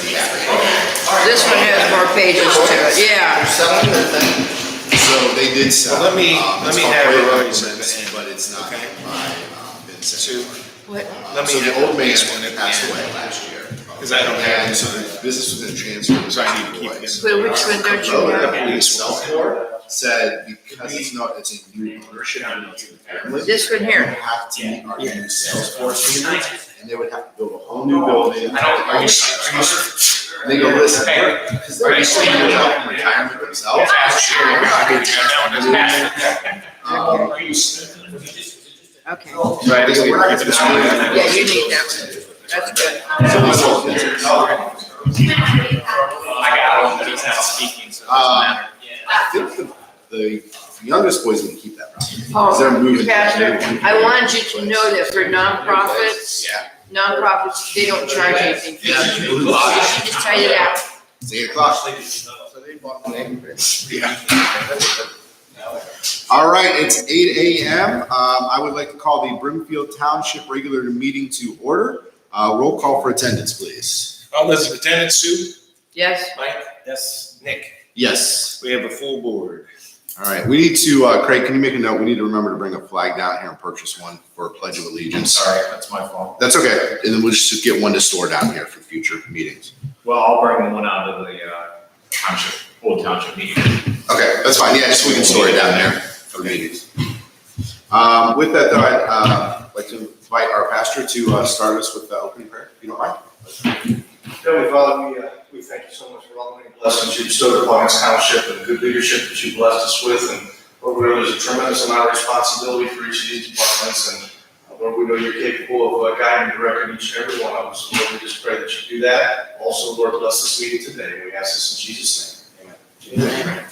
This one has more pages to it, yeah. So they did sell. Well, let me have it right, but it's not okay. by Vincent. What? Let me So the have old man this one at the passed end. away last year. Because I don't have And it. so the business was gonna transfer. So I need to keep boys. this. But which one don't you have? And the sales board said because it's a new ownership and it's in the family. This one They here. have to meet our new sales force meeting, and they would have to build a whole new building. And they go, listen, because they're still in retirement themselves. Okay. Right, They go, we're not gonna spend money on it. Yeah, you need that one. That's good. So they sold it. I got him, but he's not speaking, so it doesn't matter. I think the youngest boy's gonna keep that property. Oh, 'Cause they're moving. Pastor, I wanted you to know that for nonprofits, they don't charge anything for that. She just tried it out. It's 8:00. So they bought the name. Yeah. All right, it's 8 a.m. I would like to call the Brimfield Township regular meeting to order. Roll call for attendance, please. All those in attendance, Sue, Yes? Mike? Yes. Nick? Yes. We have a full board. All right, we need to, Craig, can you make a note? We need to remember to bring a flag down here and purchase one for a Pledge of Allegiance. Sorry, that's my fault. That's okay. And then we'll just get one to store down here for future meetings. Well, I'll bring one out of the old township meeting. Okay, that's fine. Yeah, just so we can store it down there for meetings. With that, though, I'd like to invite our pastor to start us with the opening prayer, if you don't mind. Heavenly Father, we thank you so much for all the many blessings you bestowed upon this township and the good leadership that you blessed us with. And Lord, we know there's a tremendous amount of responsibility for each of these departments. And Lord, we know you're capable of guiding and directing each and every one of us. Lord, we just pray that you do that. Also, Lord, bless this meeting today. We ask this in Jesus' name. Amen.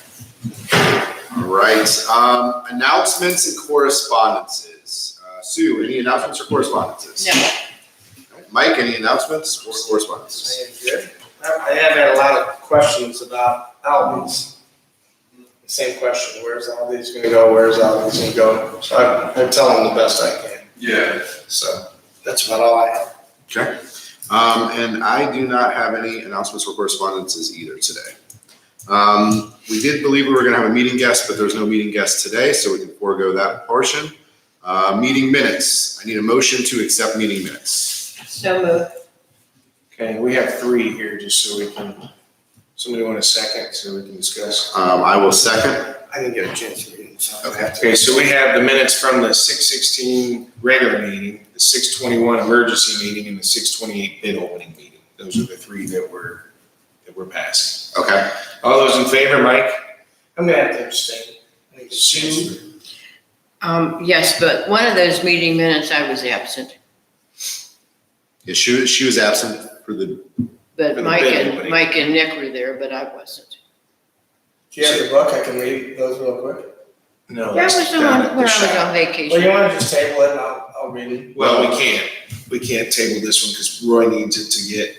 All right, announcements and correspondences. Sue, any announcements or correspondences? No. Mike, any announcements or correspondences? I am good. I have had a lot of questions about Aldi's. The same question, where's Aldi's gonna go, where's Aldi's gonna go? So I tell them the best I can. Yeah. So that's about all I have. Okay. And I do not have any announcements or correspondences either today. We did believe we were gonna have a meeting guest, but there's no meeting guest today, so we can forego that portion. Meeting minutes. I need a motion to accept meeting minutes. So moved. Okay, we have 3 here, just so we can, somebody want a second so we can discuss? I will second. I didn't get a chance to read them, so. I Okay. have to- Okay, so we have the minutes from the 6:16 regular meeting, the 6:21 emergency meeting, and the 6:28 bid opening meeting. Those are the 3 that we're passing. Okay. All those in favor, Mike? I'm gonna have to abstain. I think it's- Sue? Yes, but one of those meeting minutes, I was absent. Yeah, she was absent for the, But For the Mike bid and, opening. Mike and Nick were there, but I wasn't. Do you have the book? I can read those real quick. No. Yeah, I was it's on, down at when the I was shop. on Well, vacation. you wanna just table it and I'll read it? Well, we can't table this one because Roy needs it to get,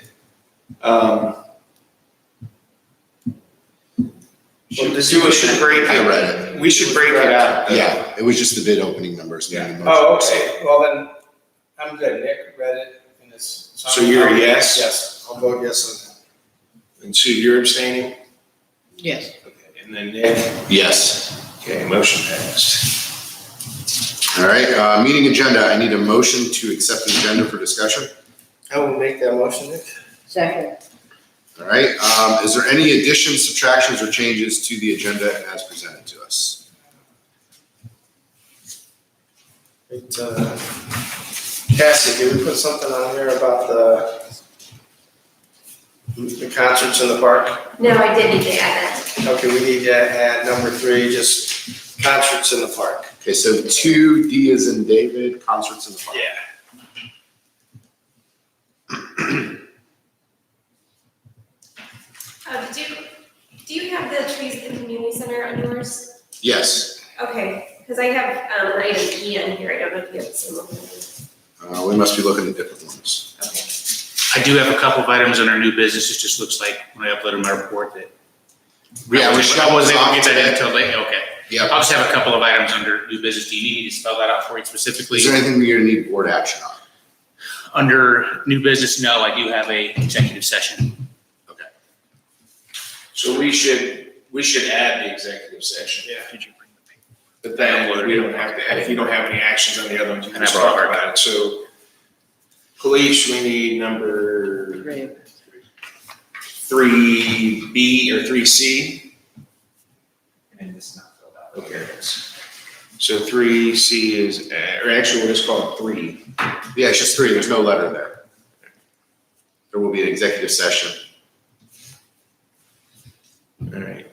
we should break I it. read it. We should break it out. Yeah, it was just the bid opening numbers. Yeah. Oh, okay, well then, I'm good. Nick read it and it's. So you're a yes? Yes, I'll vote yes And Sue, you're abstaining? Yes. Okay, and then Nick? Yes. Okay, motion passed. All right, meeting agenda. I need a motion to accept the agenda for discussion. on that. I will make that motion, Nick. Second. All right, is there any additions, subtractions, or changes to the agenda as presented to us? Cassie, did we put something on here about the concerts in the park? No, I did need to add that. Okay, we need to add number 3, just concerts in the park. Okay, so 2D as in David, concerts in the park. Do you have the trees at the community center on yours? Yes, Okay, because I have an item E on here. I don't know if you have the same one. we must be looking at different ones. Okay. I do have a couple of items under new business. It just looks like when I uploaded my report that. Yeah, I wasn't able to get that in today. until late, okay. Yeah. I'll just have a couple of items under new business. Do you need me to spell that out for you specifically? Is there anything you're gonna need board action on? Under new business, no, I do have a executive session. So we should add the executive session. Yeah. But then we don't have to, if you don't have any actions on the other ones, you can And I just brought talk it about it. So police, we need number 3B or 3C. And this is not filled out. Okay. So 3C is, or actually we'll just call it 3. Yeah, it's just 3. There's no letter there. There will be an executive session. All right.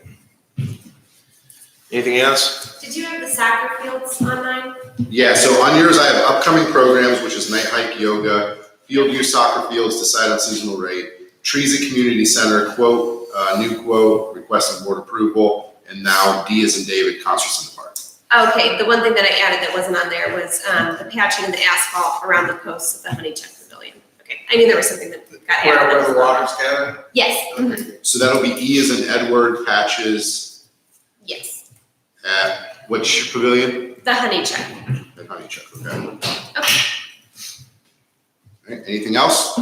Anything else? Did you have the soccer fields online? Yeah, so on yours, I have upcoming programs, which is night hike yoga, field use soccer fields, decide on seasonal rate, trees at community center, quote, new quote, requesting board approval, and now D as in David, concerts in the park. Okay, the one thing that I added that wasn't on there was the patching and the asphalt around the posts of the Honeychuck Pavilion. Okay, I knew there was something that got added. Where the water's gathered? Yes, Okay. So that'll be E as in Edward, patches yes, at which pavilion? the Honeychuck. At Honeychuck, okay. Okay. All right, anything else?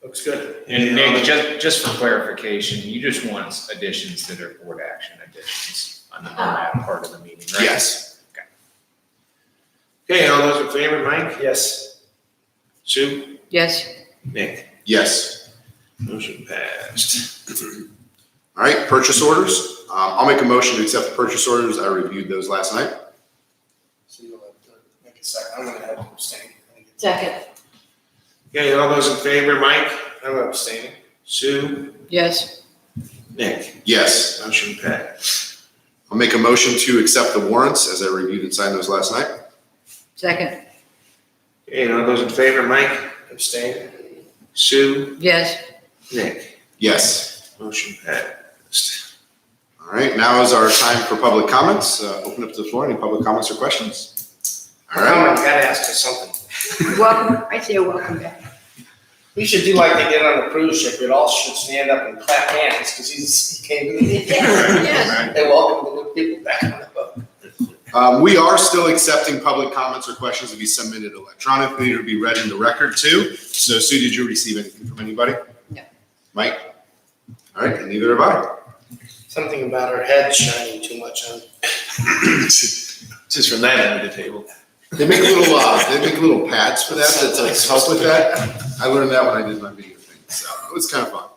Looks good. And Nick, just for clarification, you just want additions that are board action additions on that part of the meeting, right? Yes. Okay, all those in favor, Mike? Yes. Sue? Yes. Nick? Yes. Motion passed. All right, purchase orders. I'll make a motion to accept the purchase orders. I reviewed those last night. So you'll have to make a second. I'm gonna have to abstain. Second. Okay, all those in favor, Mike? I'm abstaining. Sue? Yes. Nick? Yes. Motion passed. I'll make a motion to accept the warrants as I reviewed and signed those last night. Second. Okay, all those in favor, Mike? Abstain. Sue? Yes. Nick? Yes. Motion passed. All right, now is our time for public comments. Open up to the floor. Any public comments or questions? All right. You gotta ask us something. Welcome, I say welcome back. We should do like they did on the cruise ship. It all should stand up and clap hands because he came to the meeting. Yes. They welcome the new people back on the boat. We are still accepting public comments or questions to be submitted electronically or to be read in the record too. So Sue, did you receive anything from anybody? No. Mike? All right, and neither have I. Something about her head shining too much on. Just from that end of the table. They make little pads for that to help with that. I learned that when I did my video thing, so it was kind of fun.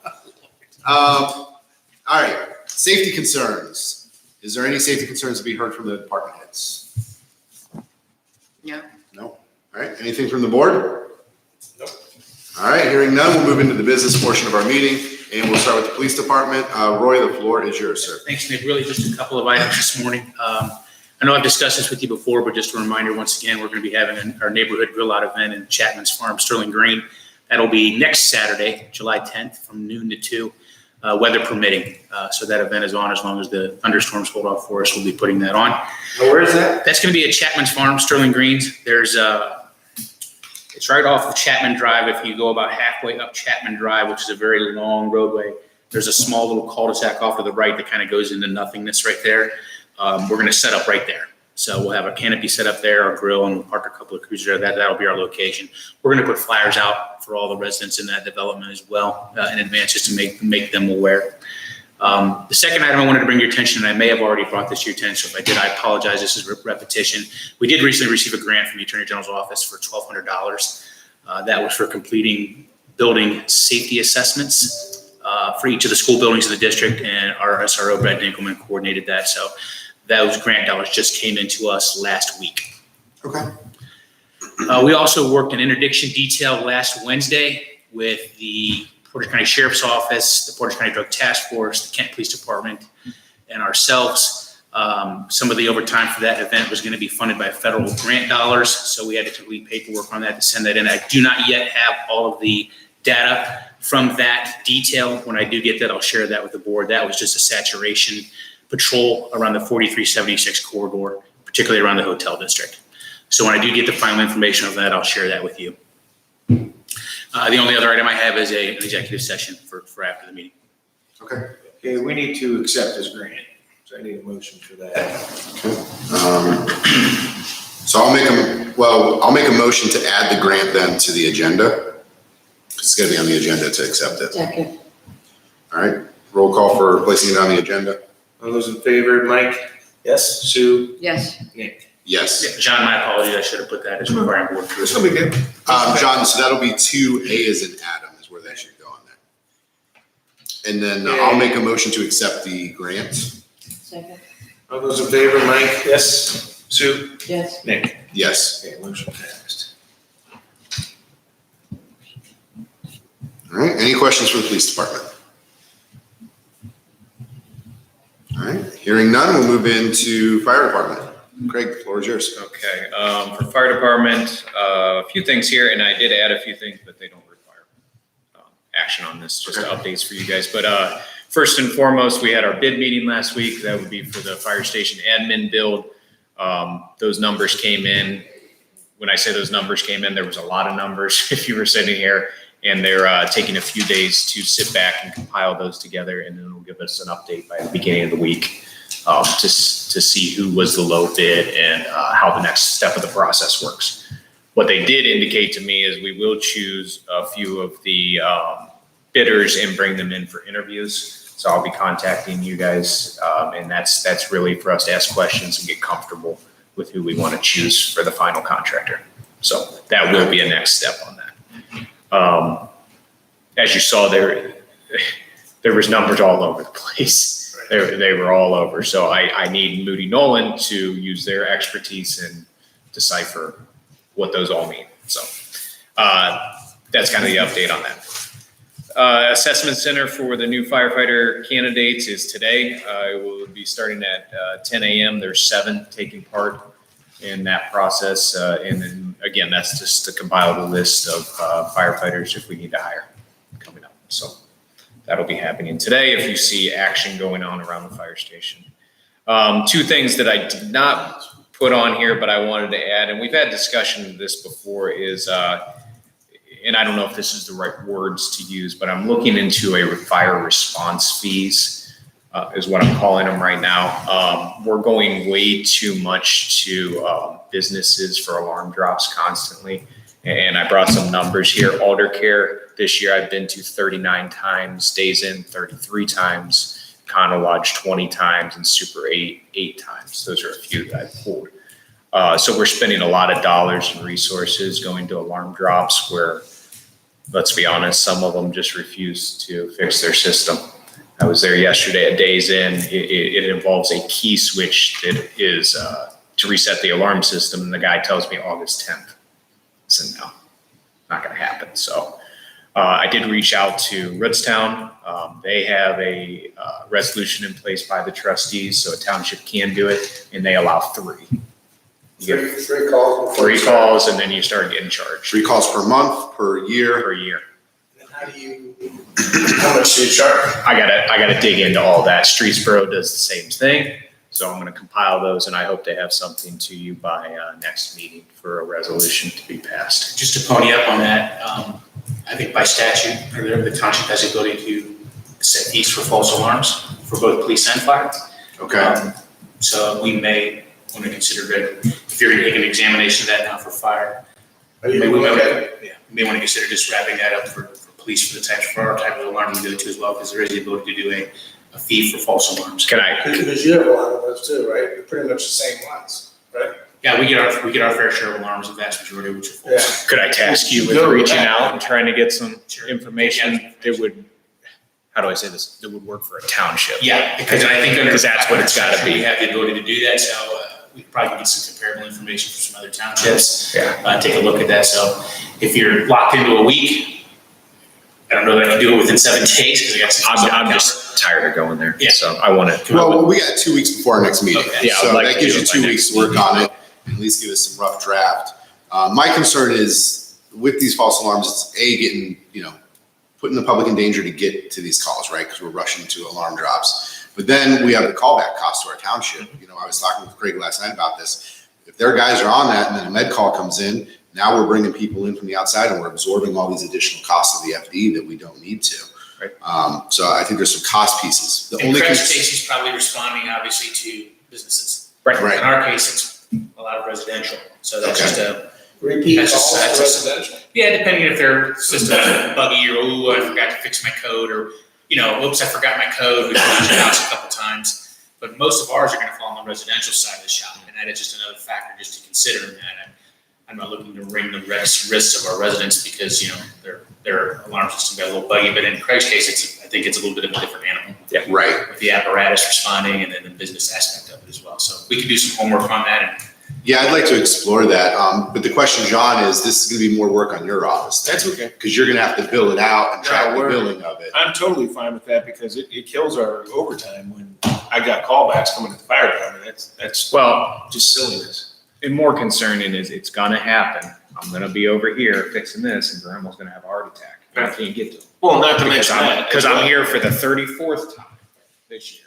All right, safety concerns. Is there any safety concerns to be heard from the department heads? No. No? All right, anything from the board? Nope. All right, hearing none, we'll move into the business portion of our meeting, and we'll start with the police department. Roy, the floor is yours, sir. Thanks, Nick. Really just a couple of items this morning. I know I've discussed this with you before, but just a reminder, once again, we're going to be having our neighborhood grill out event in Chapman's Farm, Sterling Green. That'll be next Saturday, July 10th, from noon to 2, weather permitting. So that event is on as long as the thunderstorms hold off for us. We'll be putting that on. Where is that? That's going to be at Chapman's Farm, Sterling Greens. It's right off of Chapman Drive. If you go about halfway up Chapman Drive, which is a very long roadway, there's a small little cul-de-sac off to the right that kind of goes into nothingness right there. We're going to set up right there. So we'll have a canopy set up there, our grill, and we'll park a couple of cruisers there. That'll be our location. We're going to put flyers out for all the residents in that development as well in advance, just to make them aware. The second item I wanted to bring your attention, and I may have already brought this to your attention. If I did, I apologize. This is repetition. We did recently receive a grant from the Attorney General's office for $1,200. That was for completing building safety assessments for each of the school buildings in the district, and our SRO, Brad Dinkelman, coordinated that. So those grant dollars just came into us last week. Okay. We also worked an interdiction detail last Wednesday with the Portage County Sheriff's Office, the Portage County Drug Task Force, the Kent Police Department, and ourselves. Some of the overtime for that event was going to be funded by federal grant dollars, so we had to complete paperwork on that to send that in. I do not yet have all of the data from that detail. When I do get that, I'll share that with the board. That was just a saturation patrol around the 4376 corridor, particularly around the hotel district. So when I do get the final information of that, I'll share that with you. The only other item I have is an executive session for after the meeting. Okay. Okay, we need to accept this grant, so I need a motion for that. So I'll make a motion to add the grant then to the agenda. It's gonna be on the agenda to accept it. Second. All right, roll call for placing it on the agenda. All those in favor, Mike? Yes. Sue? Yes. Nick? Yes. Yeah, John, my apologies, I should have put that as requiring board It's approval. no big deal. John, so that'll be 2A as in Adam is where that should go on there. And then I'll make a motion to accept the grant. Second. All those in favor, Mike? Yes. Sue? Yes. Nick? Yes. Okay, motion passed. All right, any questions for the police department? All right, hearing none, we'll move into fire department. Craig, the floor is yours. Okay, for fire department, a few things here, and I did add a few things, but they don't require action on this, just updates for you guys. But first and foremost, we had our bid meeting last week. That would be for the fire station admin build. Those numbers came in. When I say those numbers came in, there was a lot of numbers if you were sitting here, and they're taking a few days to sit back and compile those together, and then it'll give us an update by the beginning of the week. To see who was the low bid and how the next step of the process works. What they did indicate to me is we will choose a few of the bidders and bring them in for interviews. So I'll be contacting you guys, and that's really for us to ask questions and get comfortable with who we want to choose for the final contractor. So that will be a next step on that. As you saw there was numbers all over the place. They were all over. So I need Moody Nolan to use their expertise and decipher what those all mean. So that's kind of the update on that. Assessment center for the new firefighter candidates is today. It will be starting at 10 a.m. There's 7 taking part in that process. And then again, that's just to compile the list of firefighters if we need to hire coming up. So that'll be happening today if you see action going on around the fire station. 2 things that I did not put on here, but I wanted to add, and we've had discussion of this before, is, and I don't know if this is the right words to use, but I'm looking into a fire response fees, is what I'm calling them right now. We're going way too much to businesses for alarm drops constantly. And I brought some numbers here. Alder Care, this year I've been to 39 times, Days Inn 33 times, Condo Lodge 20 times, and Super 8 times. Those are a few that I pulled. So we're spending a lot of dollars and resources going to alarm drops where, let's be honest, some of them just refuse to fix their system. I was there yesterday at Days Inn. It involves a key switch that is to reset the alarm system, and the guy tells me August 10th. So no, not going to happen. So I did reach out to Rootstown. They have a resolution in place by the trustees, so a township can do it, and they allow 3. You get 3 calls. 3 calls, and then you start getting charged 3 calls per month, per year. per year. How much do you charge? I gotta dig into all that. Streetsboro does the same thing. So I'm going to compile those, and I hope to have something to you by next meeting for a resolution to be passed. Just to pony up on that, I think by statute, or the township has the ability to set fees for false alarms for both police and fire. Okay. So we may want to consider that if you're going to take an examination of that now for fire. We may want to consider just wrapping that up for police for the type of alarm we go to as well, because there is the ability to do a fee for false alarms. Can I? Because you have a lot of those too, right? They're pretty much the same ones, right? Yeah, we get our fair share of alarms, the vast majority of which are false. Could I task you with reaching out and trying to get some information that would, how do I say this, that would work for a township? Yeah, because I think Because that's what it's gotta be. We have the ability to do that, so we could probably get some comparable information from some other townships. Yeah. Take a look at that. So if you're locked into a week, I don't know that I can do it within 7 days because I got some. I'm just tired of going there. Yeah. So I want to. Well, we got 2 weeks before our next meeting. Okay. Yeah, I'd So like that to gives do you it by 2 next weeks to work meeting. on it, and at least give us some rough draft. My concern is with these false alarms, it's getting, putting the public in danger to get to these calls, right? Because we're rushing to alarm drops. But then we have the callback cost to our township. I was talking with Craig last night about this. If their guys are on that and then a med call comes in, now we're bringing people in from the outside and we're absorbing all these additional costs of the FD that we don't need to. Right. So I think there's some cost pieces. The And only Craig cons- Stacy's probably responding obviously to businesses. Right. Right. In our case, it's a lot of residential. So that's Okay. just Repeat That's just- calls that's to just- residential. Yeah, depending if their system is buggy or, ooh, I forgot to fix my code, or, oops, I forgot my code, we've changed the house a couple times. But most of ours are gonna fall on the residential side of the shop, and that is just another factor just to consider in that. I'm not looking to ring the risks of our residents because, their alarm system got a little buggy, but in Craig's case, I think it's a little bit of a different animal. Right. With the apparatus responding and then the business aspect of it as well. So we can do some homework on that and Yeah, I'd like to explore that. But the question, John, is this is gonna be more work on your office. That's okay. Because you're gonna have to bill it out and track Yeah, the we're- billing of it. I'm totally fine with that because it kills our overtime when I got callbacks coming to the fire department. That's Well, just silliness. and more concerning is it's gonna happen. I'm gonna be over here fixing this and Grandma's gonna have a heart attack. I can't get to him. Well, not to Because mention that. Because I'm here for the 34th time this year.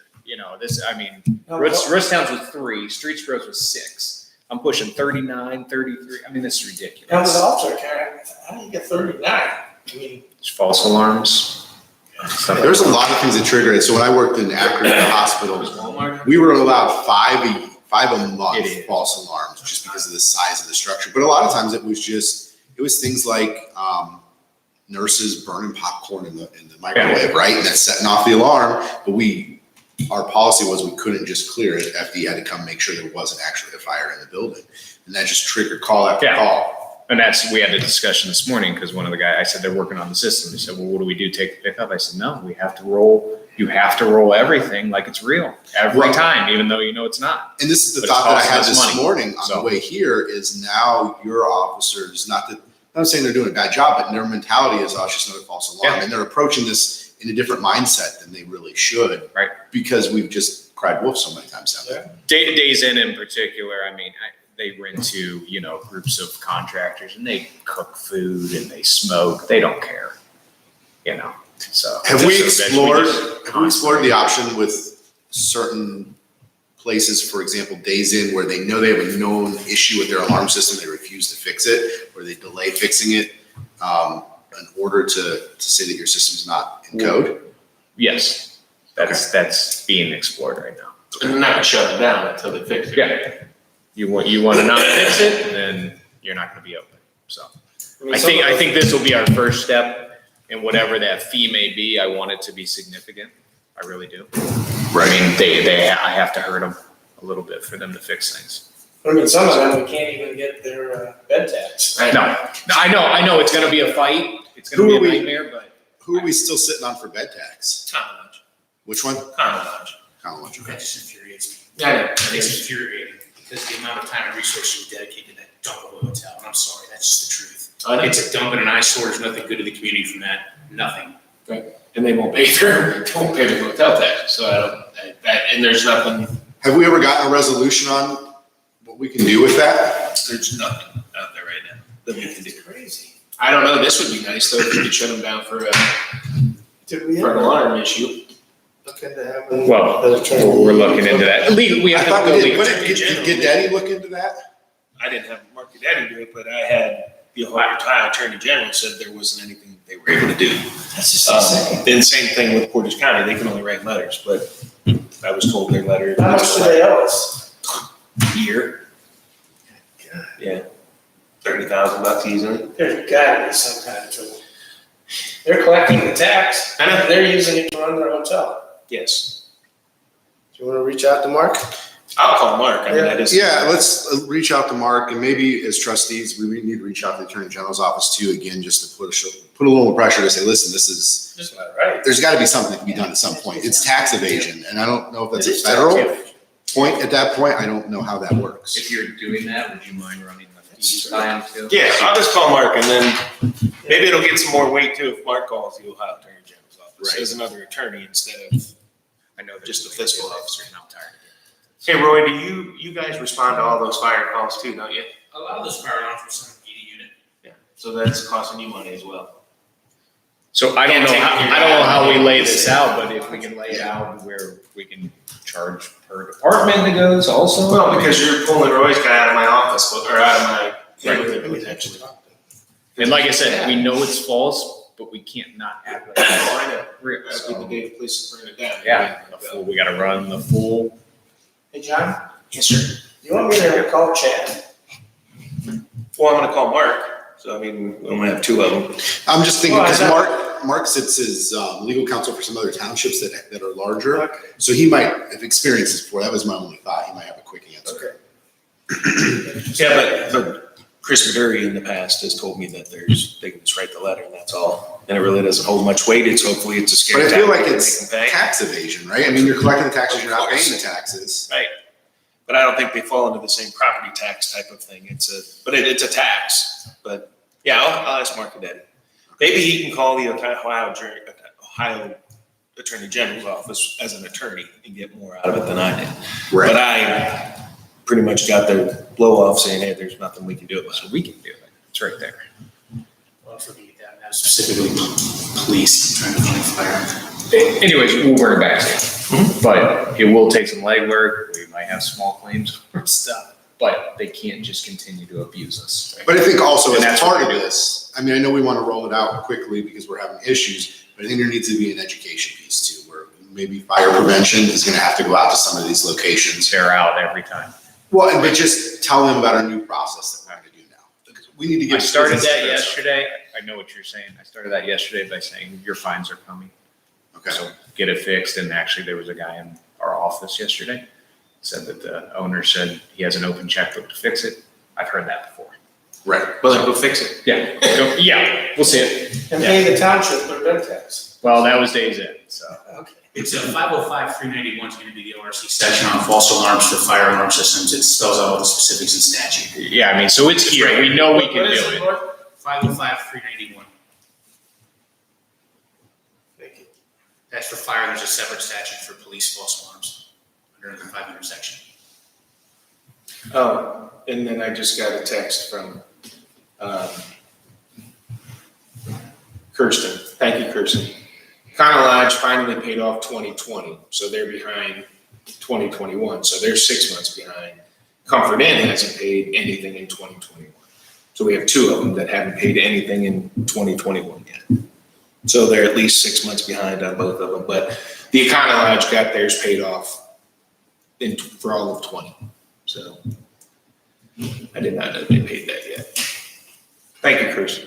Risstown's was 3, Streets Growth was 6. I'm pushing 39, 33. I mean, this is Now, with ridiculous. the officer, Karen, how do you get 39? I mean, It's false alarms. There's a lot of things that trigger it. So when I worked in Akron at the hospital, we were allowed five a month It is. false alarms just because of the size of the structure. But a lot of times it was things like nurses burning popcorn in the microwave, right? And that's setting off the alarm. But our policy was we couldn't just clear it. FD had to come make sure there wasn't actually a fire in the building. And that just triggered call after Yeah. call. And we had a discussion this morning because one of the guys, I said, they're working on the system. He said, well, what do we do? Take the pickup? I said, no, you have to roll everything like it's real every Well- time, even though you know it's not. And this is the But thought that I it's had costing this us money. morning on the So- way here is now your officers, I'm not saying they're doing a bad job, but their mentality is, oh, it's just another false alarm. Yeah. And they're approaching this in a different mindset than they really should. Right. Because we've just cried wolf so many times down there. Days in particular, they rent to, groups of contractors and they cook food and they smoke. They don't care, so. Have we Just explored constantly- the option with certain places, for example, Days Inn, where they know they have a known issue with their alarm system, they refuse to fix it, or they delay fixing it, in order to say that your system's not in code? Yes, that's being explored right now. And they're not gonna shut it down until they fix it. Yeah. You want to not fix it, then you're not gonna be open, so. mean, I some of think this will be our first step, and whatever that fee may be, I want it to be significant. I really do. I mean, I have to hurt them a little bit for them to fix things. some of them, we can't even get their bed tax. No, I know, it's gonna be a fight, it's gonna Who be are a we- nightmare, but Who are we still sitting on for bed tax? Common Lodge. Which one? Common Lodge. Colin, okay. that just infuriates me. Yeah, It's infuriating because the amount of time and resources we dedicate to that dump of a hotel, and I'm sorry, that's just the truth. I know. It's a dump and an eyesore, there's nothing good to the community from that, nothing. And they won't pay their hotel tax, so and there's nothing, Have we ever gotten a resolution on what we can do with that? there's nothing out there right now that we can do. Crazy. I don't know, this would be nice though, if we could shut them down for Did we an ever alarm issue. look into having? well, the attorney- we're looking into that. We I have to thought go we did. legal. Did Daddy look into that? I didn't have Mark Daddy do it, but I had the Ohio Attorney General said there wasn't anything they were able to do. That's just insane. Then same thing with Portage County, they can only write letters, but I was told their letter. How much do they owe us? Year. Yeah, $30,000 easily. There's gotta be some kind of tool. They're collecting the tax, I know. they're using it to run their hotel. Yes, Do you wanna reach out to Mark? I'll call Mark, I mean, I just. Yeah, let's reach out to Mark, and maybe as trustees, we need to reach out to the Attorney General's office too, again, just to put a little more pressure to say, listen, Just about right. there's gotta be something that can be done at some point. It's tax evasion, and I don't know if that's a federal point at that point. I don't know how that works. If you're doing that, would you mind running the fees by him too? Yeah, I'll just call Mark and then maybe it'll get some more weight too if Mark calls the Ohio Attorney General's office Right. as another attorney instead of. I know Just the fiscal officer. and I'm tired of it. Hey Roy, do you guys respond to all those fire calls too, don't you? A lot of those fire alarms were some heating unit. Yeah. So that's costing you money as well. So I don't know how we lay this out, but if we can lay it out where we can charge per department that goes also. Well, because you're pulling Roy's guy out of my office, or out of my. Potentially. And like I said, we know it's false, but we can't not act like it's I know. real. That'd be the day the police bring it down. Yeah, we gotta run the full. Hey, John, Yes, sir. you want me to call Chad? Well, I'm gonna call Mark, so I mean, we only have two of them. I'm just thinking, Well, I because Mark sits as legal counsel for some other townships that are larger. So he might have experienced this before. That was my only thought. He might have a quick answer. Yeah, but Chris Maduri in the past has told me that they can just write the letter and that's all. And it really doesn't hold much weight. Hopefully it's a scary But I feel like tactic it's they can pay. tax evasion, right? I mean, you're collecting the taxes, you're not Of course. paying the taxes. Right. But I don't think they fall into the same property tax type of thing. It's a tax. But yeah, I'll ask Mark Cadetti. Maybe he can call the Ohio Attorney General's office as an attorney and get more out of it than I did. But I pretty much got the blow off saying, hey, there's nothing we can do about it. So we can do it. It's right there. Well, if we get that, specifically police trying to find fire. Anyways, we'll bring it back to you. But it will take some legwork. We might have small claims or stuff, but they can't just continue to abuse us. But I think also And as that's part what of we do. this, I mean, I know we want to roll it out quickly because we're having issues, but I think there needs to be an education piece too, where maybe fire prevention is going to have to go out to some of these locations. They're out every time. Well, but just tell them about our new process that we're going to do now. Because we need to I get. started business that to this. yesterday. I know what you're saying. I started that yesterday by saying your fines are coming. Okay. So get it fixed. And actually there was a guy in our office yesterday, said that the owner said he has an open checkbook to fix it. I've heard that before. Right. Well, then go fix it. Yeah. Yeah, we'll see it. And pay the township their bed tax. Well, that was days in, so. Okay. It's a 505-391 is going to be the ORC section on false alarms for fire alarm systems. It spells out all the specifics in statute. Yeah, I mean, so it's here. We know we can What do is it. Lord? 505-391. Thank you. That's for fire. There's a separate statute for police false alarms under the 500 section. And then I just got a text from Kirsten. Thank you, Kirsten. Connell Lodge finally paid off 2020, so they're behind 2021. So they're 6 months behind. Comfort Inn hasn't paid anything in 2021. So we have two of them that haven't paid anything in 2021 yet. So they're at least 6 months behind on both of them. But the Econo Lodge got theirs paid off for all of 20. So I did not know they paid that yet. Thank you, Kirsten.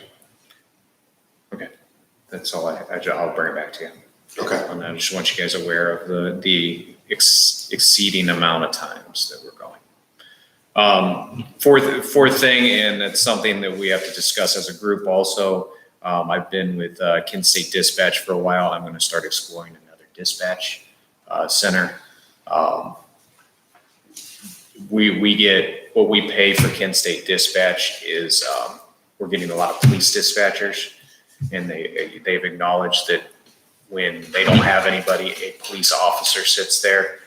That's all I'll bring it back to you. Okay. And I just want you guys aware of the exceeding amount of times that we're going. Fourth thing, and it's something that we have to discuss as a group also. I've been with Kent State Dispatch for a while. I'm going to start exploring another dispatch center. We get what we pay for Kent State Dispatch is we're getting a lot of police dispatchers, and they've acknowledged that when they don't have anybody, a police officer sits there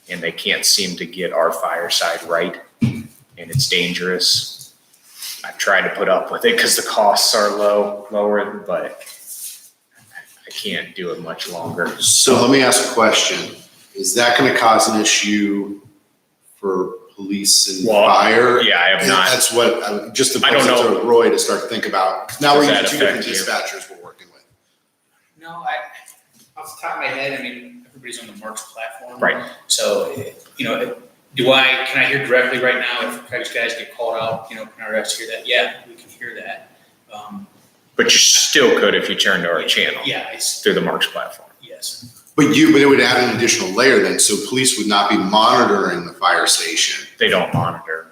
and they can't seem to get our fire side right, and it's dangerous. I've tried to put up with it because the costs are lower, but I can't do it much longer. So let me ask a question. Is that going to cause an issue for police and Well, fire? Yeah, I have And not. that's what, just to I put don't it know. to Roy to start to think about. Now we're Does going that to two different affect you? dispatchers we're working with. No, off the top of my head, I mean, everybody's on the Marks platform. Right. So, can I hear directly right now if these guys get called out, can our guys hear that? Yeah, we can hear that. But you still could if you turn to our channel Yeah, it's, through the Marks platform. yes. But it would add an additional layer then, so police would not be monitoring the fire station. They don't monitor.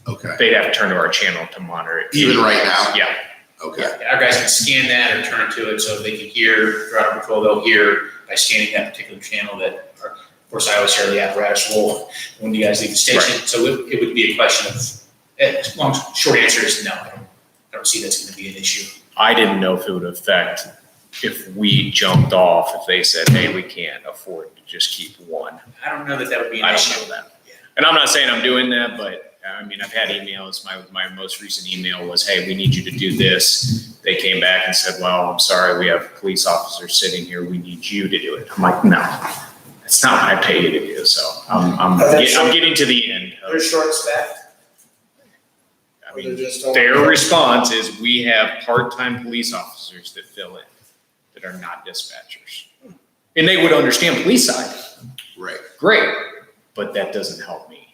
Okay. They'd have to turn to our channel to monitor it. Even right now? Yeah. Okay. Yeah, our guys can scan that or turn to it so they can hear, throughout our patrol, they'll hear by scanning that particular channel that, of course, I always hear the apparatus roll when you guys leave the station. So it would be a question of, short answer is no, I don't see that's gonna be an issue. I didn't know if it would affect if we jumped off, if they said, hey, we can't afford to just keep one. I don't know that would be an I don't issue. know that. Yeah. And I'm not saying I'm doing that, but I mean, I've had emails. My most recent email was, hey, we need you to do this. They came back and said, well, I'm sorry, we have police officers sitting here. We need you to do it. I'm like, no, that's not what I pay you to do. So I'm getting to the end. They're short-staffed. I mean, their response is we have part-time police officers that fill in that are not dispatchers. And they would understand police side. Right. Great. But that doesn't help me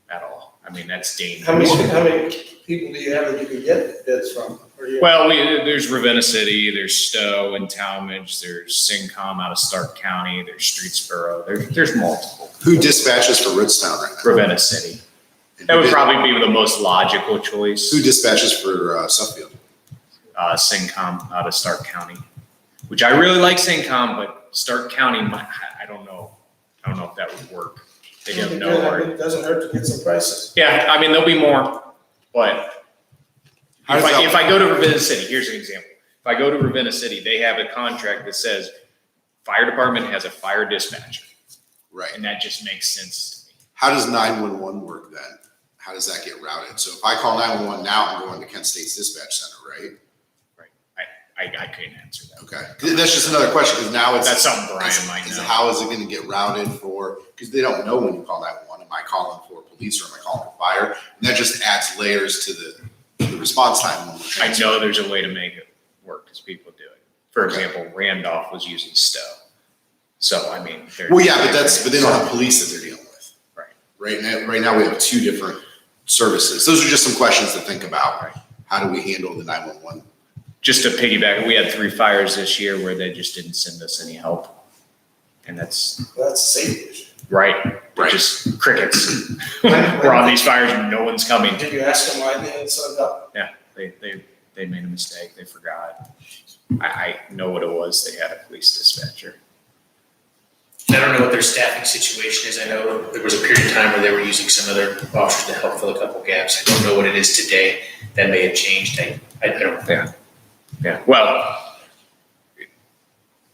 at all. I mean, that's dangerous. How many people do you have that you can get bids from? Well, there's Ravenna City, there's Stowe and Talmadge, there's Syncom out of Stark County, there's Streetsboro, there's multiple. Who dispatches for Ritztown right now? Ravenna City. That would probably be the most logical choice. Who dispatches for Suffield? Syncom out of Stark County, which I really like Syncom, but Stark County, I don't know. I don't know if that would work. They don't know. It doesn't hurt to get some prices. Yeah, I mean, there'll be more, but if I go to Ravenna City, here's an example. If I go to Ravenna City, they have a contract that says fire department has a fire dispatcher. Right. And that just makes sense to me. How does 911 work then? How does that get routed? So if I call 911 now, I'm going to Kent State's dispatch center, right? I couldn't answer that. Okay. That's just another question because now That's something Brian might know. How is it going to get routed for, because they don't know when you call 911. Am I calling for police or am I calling for fire? And that just adds layers to the response time. When I know there's a way to make it work because people do it. For example, Randolph was using Stowe. So, I mean. Well, yeah, but they don't have police that they're dealing with. Right. Right now we have two different services. Those are just some questions to think about. Right. How do we handle the 911? Just to piggyback, we had 3 fires this year where they just didn't send us any help. And that's That's a safety issue. right. Just crickets. We're on these fires and no one's coming. Did you ask them why they didn't set it up? Yeah, they made a mistake. They forgot. I know what it was. They had a police dispatcher. I don't know what their staffing situation is. I know there was a period of time where they were using some other officers to help fill a couple gaps. I don't know what it is today. That may have changed. I don't. Yeah, well,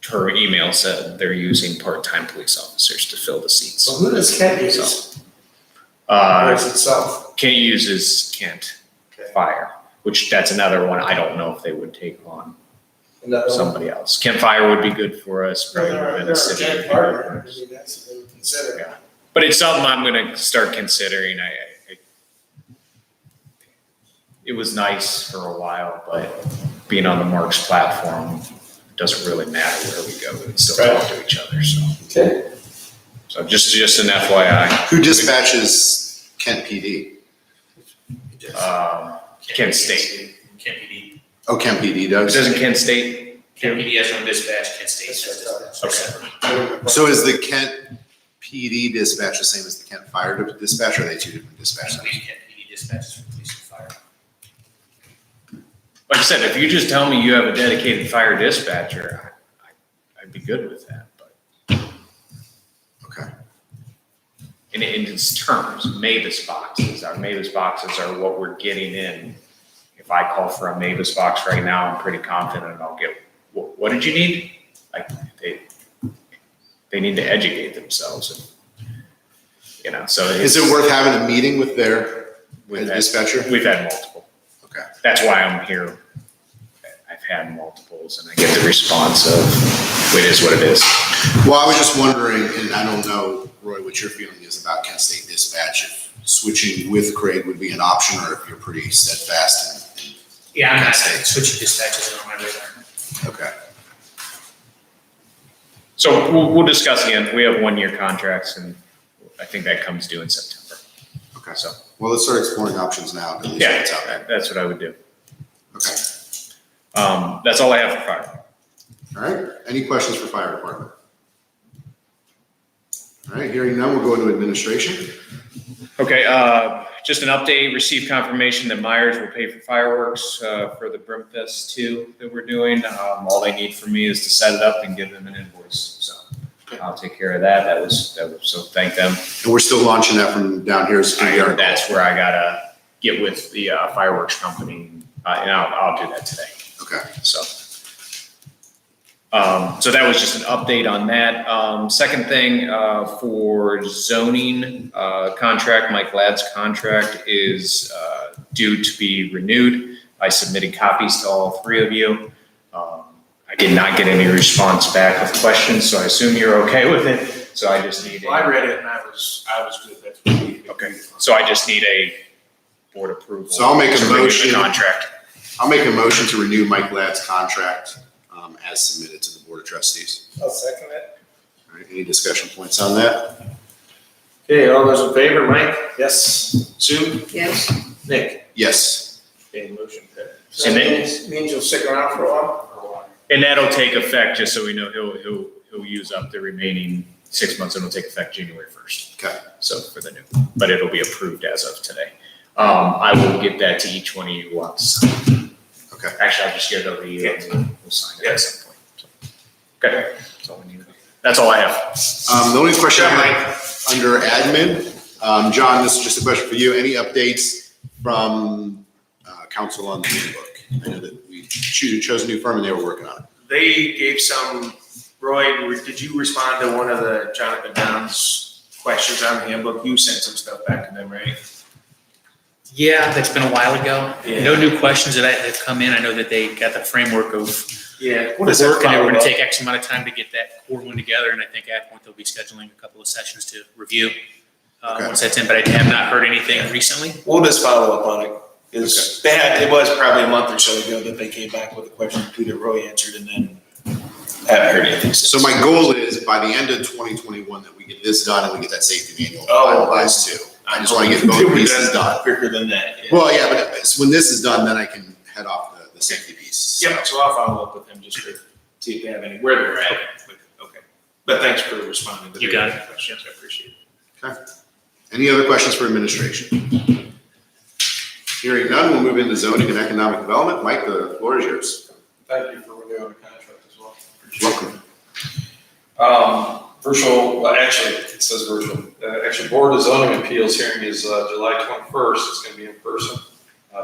her email said they're using part-time police officers to fill the seats. So who does Kent use? Uh, Itself? Kent uses Kent Okay. Fire, which that's another one. I don't know if they would take on Another one? somebody else. Kent Fire would be good for us. Probably They're Ravenna a City would Kent be partner. good for I us. mean, that's what they would consider. Yeah. But it's something I'm gonna start considering. It was nice for a while, but being on the Marks platform doesn't really matter where we go. We can still talk to each other, so. Okay. So just an FYI. Who dispatches Kent PD? Kent State. Kent PD. Oh, Kent PD does? Doesn't Kent State? Kent PD has no dispatch. Kent State has dispatch. Okay. So is the Kent PD dispatch the same as the Kent Fire dispatch, or are they two different I dispatches? believe Kent PD dispatches for police and fire. Like I said, if you just tell me you have a dedicated fire dispatcher, I'd be good with that, but. Okay. In its terms, Mavis boxes, our Mavis boxes are what we're getting in. If I call for a Mavis box right now, I'm pretty confident I'll get, what did you need? Like, they need to educate themselves, and, so. Is it worth having a meeting with their dispatcher? We've had multiple. Okay. That's why I'm here. I've had multiples and I get the response of, it is what it is. Well, I was just wondering, and I don't know, Roy, what your feeling is about Kent State Dispatch, if switching with Craig would be an option, or if you're pretty steadfast in. Yeah, I'm not switching dispatches on my radar. Okay. So we'll discuss again. We have 1-year contracts and I think that comes due in September. Okay. So, Well, let's start exploring options now. At least yeah, what's out there. that's what I would do. Okay. That's all I have for fire. All right. Any questions for fire department? All right. Hearing none, we'll go into administration. Okay, just an update, received confirmation that Myers will pay for fireworks for the Brimfest 2 that we're doing. All they need from me is to set it up and give them an invoice. So I'll take care of that. That was so thank them. And we're still launching that from down here. That's where I gotta get with the fireworks company, and I'll do that today. Okay. So that was just an update on that. Second thing, for zoning contract, Mike Ladd's contract is due to be renewed. I submitted copies to all 3 of you. I did not get any response back with questions, so I assume you're okay with it. So I just need. I read it and I was good. That's really Okay, so I just need a board approval. So I'll make a to renew the motion. Contract. I'll make a motion to renew Mike Ladd's contract as submitted to the Board of Trustees. I'll second it. All right. Any discussion points on that? Okay, all those in favor, Mike? Yes. Sue? Yes. Nick? Yes. Okay, motion carried. So that means you'll stick around for a while? And that'll take effect, just so we know, he'll use up the remaining 6 months, and it'll take effect January 1st. Okay. So for the new, but it'll be approved as of today. I will get that to each one of you once. Okay. Actually, I'll just get it over to you, and we'll sign it at some point. So, okay, that's all we need. That's all I have. The only question I have under admin, John, this is just a question for you. Any updates from council on the handbook? I know that we chose a new firm and they were working on it. They gave some, Roy, did you respond to one of the Jonathan Downs questions on the handbook? You sent some stuff back to them, right? Yeah, that's been a while ago. Yeah. No new questions that have come in. I know that they got the framework of Yeah. the work, and they were going to take X amount of time to get that core one together. And I think at that point they'll be scheduling a couple of sessions to review Okay. once that's in. But I have not heard anything recently. We'll just follow up on it. It was probably a month or so ago that they came back with a question that Roy answered, and then haven't heard anything since. So my goal is by the end of 2021 that we get this done and we get that safety manual Oh. finalized too. I just want to get both pieces done. Quicker than that. Yeah. Well, yeah, but when this is done, then I can head off the safety piece. Yeah, so I'll follow up with them just to see if they have any, where they're at. Okay. But thanks for responding to You their got it. questions. I appreciate it. Any other questions for administration? Hearing none, we'll move into zoning and economic development. Mike, the floor is yours. Thank you for renewing the contract as well. Appreciate it. Welcome. Actually, it says virtual. Actually, Board of Zoning Appeals hearing is July 21st. It's going to be in person,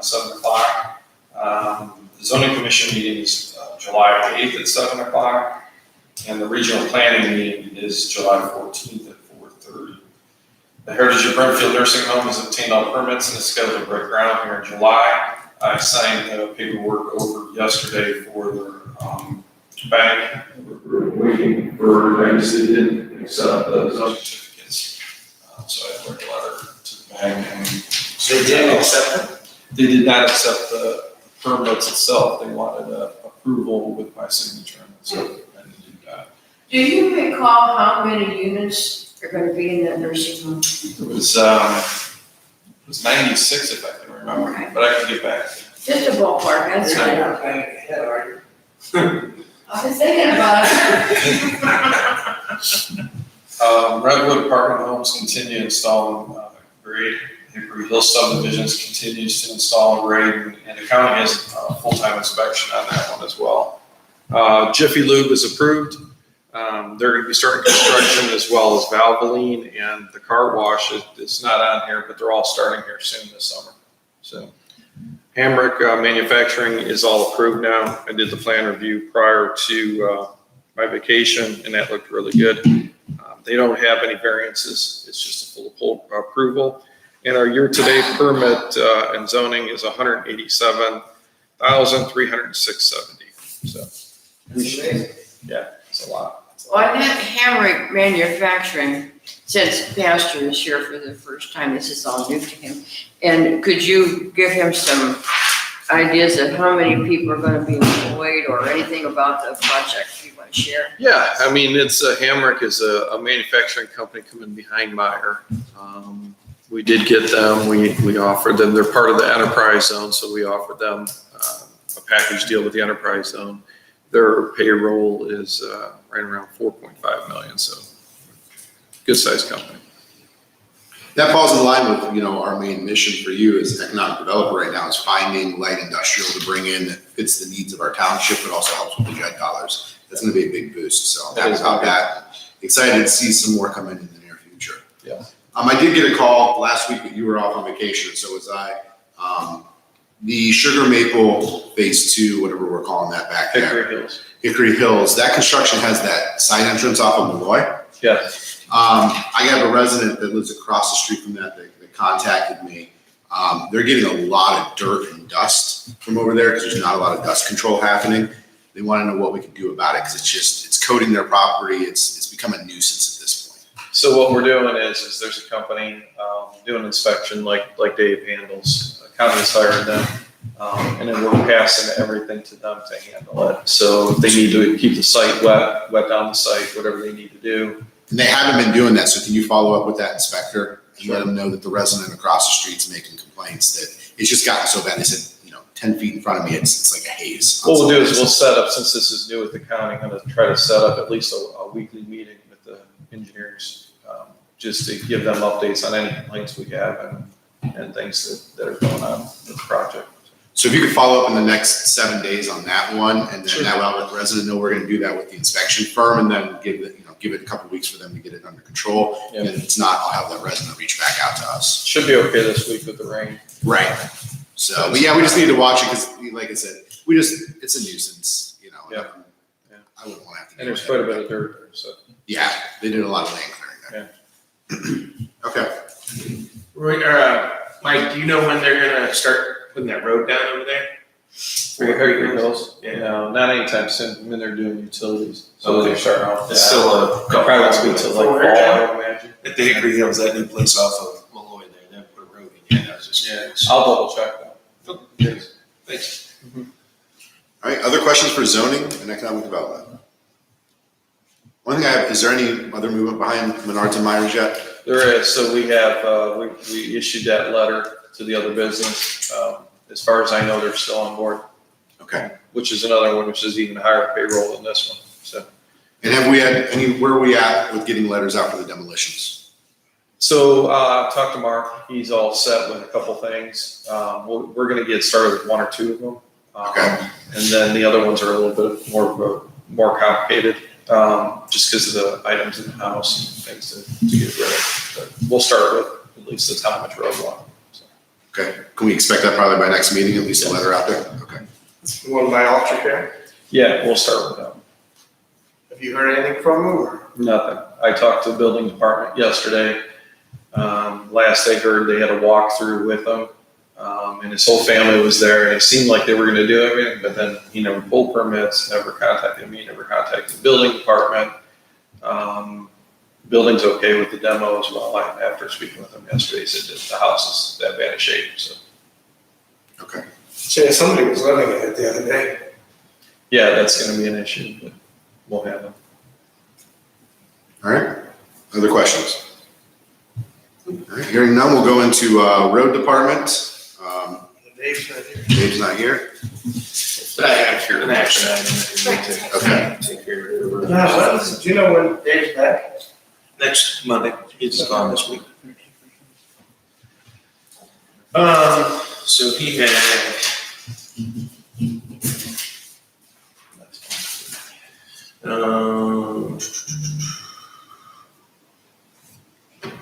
7 o'clock. The zoning commission meeting is July 8th at 7 o'clock. And the regional planning meeting is July 14th at 4:30. The Heritage of Brimfield Nursing Home has obtained all permits and is scheduled to break ground here in July. I signed paperwork over yesterday for their bank. We're waiting for banks that didn't accept the zoning certificates. So I wrote a letter to the bank and. So they didn't accept it? They did not accept the permits itself. They wanted approval with my signature on it, so I didn't do that. Do you recall how many units are going to be in that nursing home? It was 96 if I can remember, Okay. but I can get back. Just a ballpark, that's You're fine. not planning ahead, are you? I was thinking about it. Redwood Apartment Homes continue installing grade. Hickory Hill Subdivisions continues to install and grade, and the county has full-time inspection on that one as well. Jiffy Lube is approved. They're going to be starting construction as well as Valvoline, and the car wash is not on here, but they're all starting here soon this summer. So Hamrick Manufacturing is all approved now. I did the plan review prior to my vacation, and that looked really good. They don't have any variances. It's just a full approval. And our year-to-date permit and zoning is $187,306.70. So, yeah, it's a lot. On that Hamrick Manufacturing, since Pastor is here for the first time, this is all new to him. And could you give him some ideas of how many people are going to be employed or anything about the project you want to share? Yeah, I mean, Hamrick is a manufacturing company coming behind Meyer. We did get them, we offered them, they're part of the enterprise zone, so we offered them a package deal with the enterprise zone. Their payroll is right around 4.5 million, so good sized company. That falls in line with, our main mission for you as economic developer right now is finding light industrial to bring in that fits the needs of our township, but also helps with the JED dollars. That's going to be a big boost. So I'm happy about that. Excited to see some more come in the near future. Yeah. I did get a call last week, but you were off on vacation, and so was I. The Sugar Maple Phase 2, whatever we're calling that back there. Hickory Hills. Hickory Hills. That construction has that side entrance off of Malloy. Yes. I have a resident that lives across the street from that contacted me. They're getting a lot of dirt and dust from over there because there's not a lot of dust control happening. They want to know what we can do about it because it's coating their property. It's become a nuisance at this point. So what we're doing is there's a company doing inspection like Dave handles. The county's hired them, and then we're passing everything to them to handle it. So if they need to keep the site wet down the site, whatever they need to do, And they haven't been doing that, so can you follow up with that inspector and let them know that the resident across the street's making complaints that it's just gotten so bad, they said, 10 feet in front of me, it's like a haze. What we'll do is we'll set up, since this is new with the county, I'm gonna try to set up at least a weekly meeting with the engineers, just to give them updates on any complaints we have and things that are going on with the project. So if you could follow up in the next 7 days on that one, and then Sure. that will let the resident know we're gonna do that with the inspection firm, and then give it a couple weeks for them to get it under control. Yeah. And if it's not, I'll have that resident reach back out to us. Should be okay this week with the rain. Right. So, but yeah, we just need to watch it, because like I said, it's a nuisance, Yeah. Yeah. I wouldn't wanna have to. And deal there's with quite a it. bit of dirt there, so. Yeah, they did a lot of land clearing there. Okay. Mike, do you know when they're gonna start putting that road down over there? For Hickory Hills? Yeah. No, not anytime soon. I mean, they're doing utilities, so Okay. they're starting off. It's still a couple Probably months won't be till like before fall, they're I done. would imagine. At the Hickory Hills, that new place off of Malloy there, they haven't put a road in yet, I was just Yeah, curious. I'll double check that. Thanks. All right, other questions for zoning and economic development? One thing I have, is there any other movement behind Menards and Myers yet? There is, so we have, we issued that letter to the other business. As far as I know, they're still on board, Okay. which is another one, which is even higher payroll than this one, so. And have we had where are we at with getting letters out for the demolitions? So, talked to Mark, he's all set with a couple things. We're gonna get started with one or two of them. Okay. And then the other ones are a little bit more complicated, just because of the items in the house and things to get rid of. But we'll start with at least the Talmadge Road one. So. Okay, can we expect that probably by next meeting, at least a letter out there? Okay. One by Alter Care. Yeah, we'll start with that. Have you heard anything from them or? Nothing. I talked to the building department yesterday. Last I heard, they had a walkthrough with him. And his whole family was there, and it seemed like they were gonna do everything, but then he never pulled permits, never contacted me, never contacted the building department. Building's okay with the demo as well. After speaking with him yesterday, he said that the house is that bad a shape, so. Okay. Say, somebody was living in it the other day. Yeah, that's gonna be an issue, but we'll have them. All right, other questions? All right, hearing none, we'll go into road department. Dave's not here. Dave's not here. But I have here an action item that we need to Okay. take care of. Do you know when Dave's back? Next Monday, he's gone this week. So he had.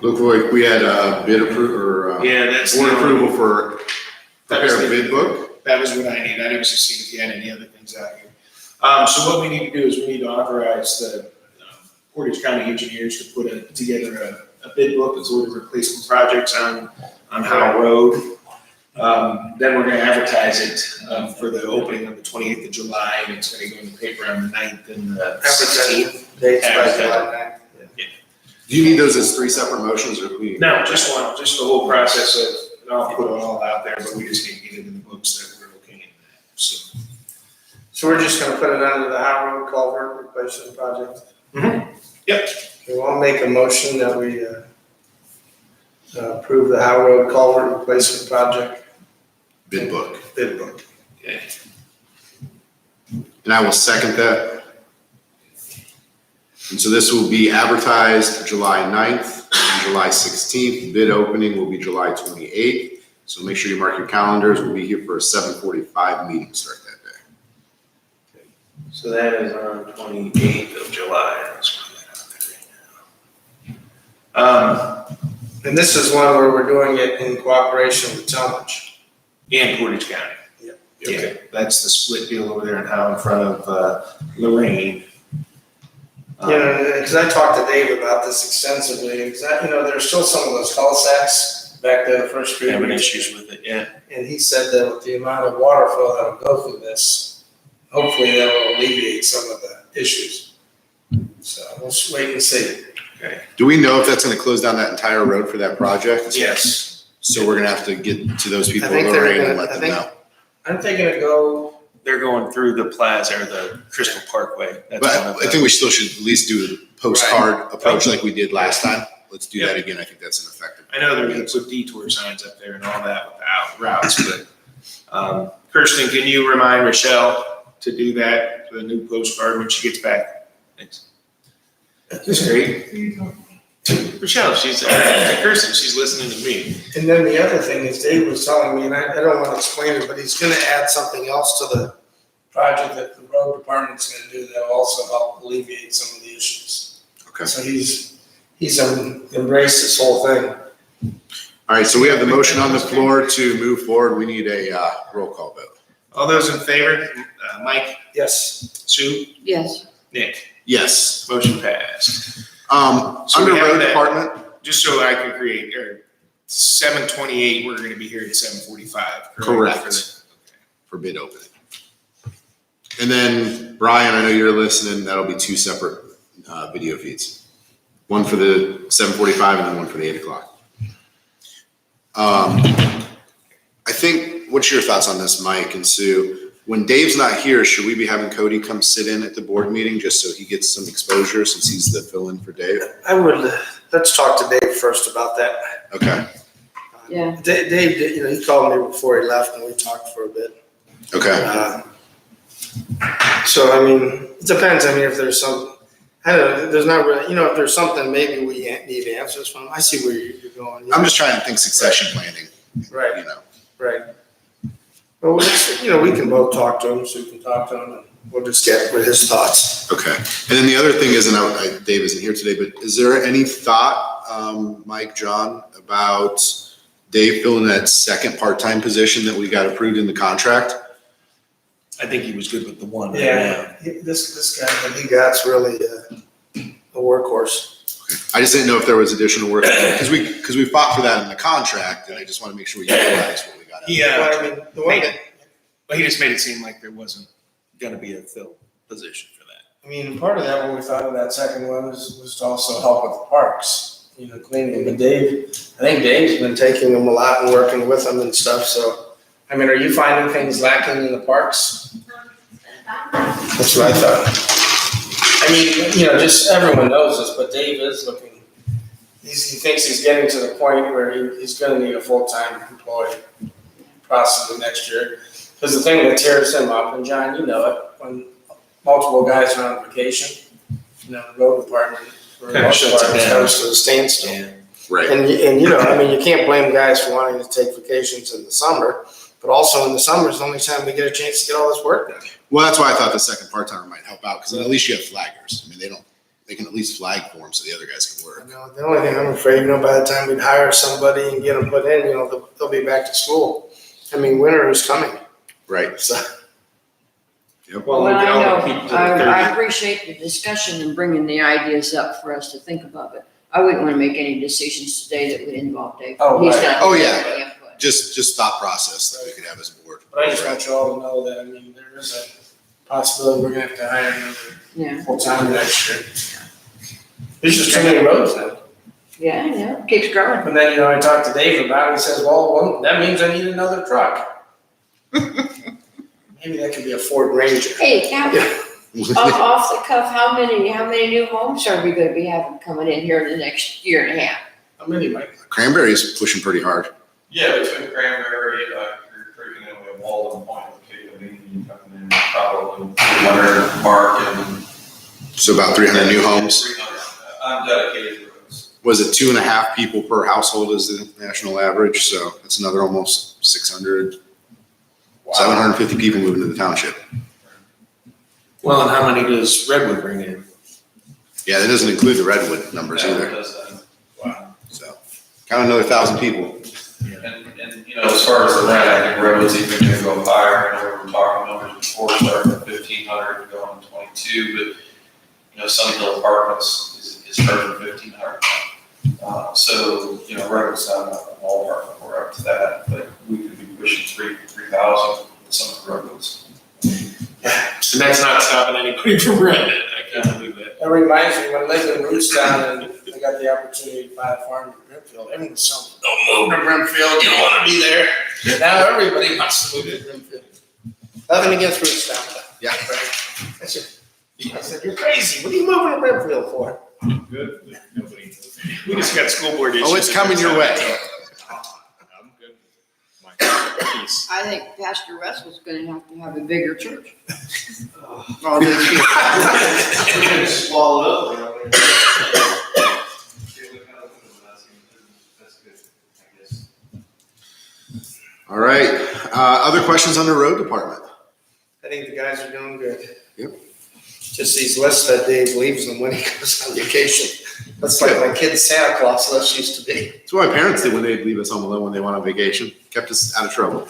Looked like we had a bid approval, Yeah, that's. board the only- approval for That was prepare a the- bid book. That was what I needed. I was just seeing if you had any other things out here. So what we need to do is we need to authorize the Portage County engineers to put together a bid book that's order replacement projects on Howe Road. Then we're gonna advertise it, for the opening on the 28th of July, and it's gonna go in the paper on the 9th and the 16th. Dave's by Advertise. July 9th. Do you need those as three separate motions, or do we? No, just one, just the whole process of, and I'll put it all out there, but we just need to get it in the books that we're okay in that, so. So we're just gonna put it under the High Road Culvert Replacement Project? Yep. We want to make a motion that we approve the High Road Culvert Replacement Project Bid book. bid book. Okay. And I will second that. And so this will be advertised July 9th and July 16th. Bid opening will be July 28th. So make sure you mark your calendars. We'll be here for a 7:45 meeting start that day. So that is on 28th of July. Let's put that out there right now. And this is one where we're doing it in cooperation with Talmadge. And Portage County. Yep. Yeah, that's the split deal over there in Howe in front of Lorraine. You know, because I talked to Dave about this extensively, because there's still some of those cul-de-sacs back there, the first street. Having issues with it, yeah. And he said that with the amount of water flow that'll go through this, hopefully that will alleviate some of the issues. So we'll just wait and see. Do we know if that's going to close down that entire road for that project? Yes. So we're going to have to get to those people I think in they're Lorraine and gonna- let I them think- know. I'm thinking to go they're going through the plaza or the Crystal Parkway. That's But one of I think we still should at least do the postcard approach Okay. like we did last time. Let's do that again. I think that's an effective. I know they're gonna put detour signs up there and all that with the routes, but, Kirsten, can you remind Rochelle to do that, the new postcard when she gets back? Thanks. That's great. Rochelle, Kirsten, she's listening to me. And then the other thing is Dave was telling me, and I don't want to explain it, but he's gonna add something else to the project that the road department's gonna do that'll also help alleviate some of the issues. Okay. So he's embraced this whole thing. All right, so we have the motion on the floor to move forward. We need a roll call vote. All those in favor, Mike, Yes. Sue, Yes. Nick, Yes. motion passed. So Under we have road that- department, Just so I can create, 7:28, we're gonna be here at 7:45. Correct. for bid opening. And then, Brian, I know you're listening. That'll be two separate video feeds. One for the 7:45 and then one for the 8 o'clock. I think, what's your thoughts on this, Mike and Sue? When Dave's not here, should we be having Cody come sit in at the board meeting just so he gets some exposure since he's the fill-in for Dave? I would, let's talk to Dave first about that. Okay, Yeah. Dave, he called me before he left and we talked for a bit. okay. So, I mean, it depends. I mean, if there's some, I don't know, there's not really, if there's something maybe we need answers from. I see where you're going. I'm just trying to think succession planning, Right, you know. right. Well, we'll just, we can both talk to him, Sue can talk to him, and we'll just get with his thoughts. Okay. And then the other thing is, and Dave isn't here today, but is there any thought, Mike, John, about Dave filling that second part-time position that we got approved in the contract? I think he was good with the one. Yeah, this guy that he got's really a workhorse. Okay. I just didn't know if there was additional work, because we fought for that in the contract, and I just want to make sure we utilize what we got. Well, I mean, the one that, But he just made it seem like there wasn't gonna be a fill position for that. I mean, part of that, when we thought of that second one was to also help with the parks, cleaning. But I think Dave's been taking them a lot and working with them and stuff, so. I mean, are you finding things lacking in the parks? That's what I thought. I mean, just everyone knows this, but Dave is looking, he thinks he's getting to the point where he's gonna need a full-time employee possibly next year. Because the thing that tears him up, and John, you know it, when multiple guys are on vacation, the road department, for the Kinda most shuts part, it down. comes to a standstill. Right. And I mean, you can't blame guys for wanting to take vacations in the summer, but also in the summer is the only time we get a chance to get all this work done. Well, that's why I thought the second part-timer might help out, because at least you have flaggers. I mean, they can at least flag for them so the other guys can work. The only thing I'm afraid, by the time we'd hire somebody and get them put in, they'll be back to school. I mean, winter is coming, Right. so. Yep. Well, we I can all know, keep to the I 30. appreciate the discussion and bringing the ideas up for us to think about, but I wouldn't want to make any decisions today that would involve Dave. Oh, He's right. not Oh, gonna yeah. have any input. Just thought process that we could have as a board. But I just want you all to know that, I mean, there is a possibility we're gonna have to hire another Yeah, full-time next year. There's just too many roads now. yeah, keeps growing. And then, I talked to Dave about it, he says, well, that means I need another truck. Maybe that could be a Ford Ranger. Hey, Cal, Yeah. off the cuff, how many new homes are we gonna be having coming in here in the next year and a half? How many, Mike? Cranberry's pushing pretty hard. Yeah, between Cranberry, Creek, and then we have Walden Point with KW coming in probably 300 mark and. So about 300 new homes. 300 undedicated roads. Was it 2.5 people per household is the national average? So that's another almost 600, 750 people moving to the township. Well, and how many does Redwood bring in? Yeah, that doesn't include the Redwood numbers Yeah, either. because, So count another 1,000 people. And as far as the rent, I think roads even can go higher. We were talking numbers before, starting at 1,500 to going to 22, but, Sun Hill Apartments is charging 1,500. So, roads down in the ballpark, we're up to that, but we could be pushing 3,000 with some of the roads. And that's not stopping anybody from renting it. I can't believe that. That reminds me, when Lincoln roots down and I got the opportunity to buy a farm in Brimfield, everyone was saying, don't move to Brimfield, you don't wanna be there. Now everybody wants to move to Brimfield. Nothing against root stop. Yeah. I said, you're crazy. What are you moving to Brimfield for? Good. Nobody. We just got school board issues. Oh, it's coming your way. I'm good. My piece. I think Pastor Russ was gonna have a bigger church. Swallow it up. That's good, I guess. All right, other questions on the road department? I think the guys are doing good. Yep. Just these lists that Dave leaves them when he goes on vacation. That's like my kid's Santa Claus list used to be. That's what my parents did when they'd leave us home alone when they went on vacation. Kept us out of trouble.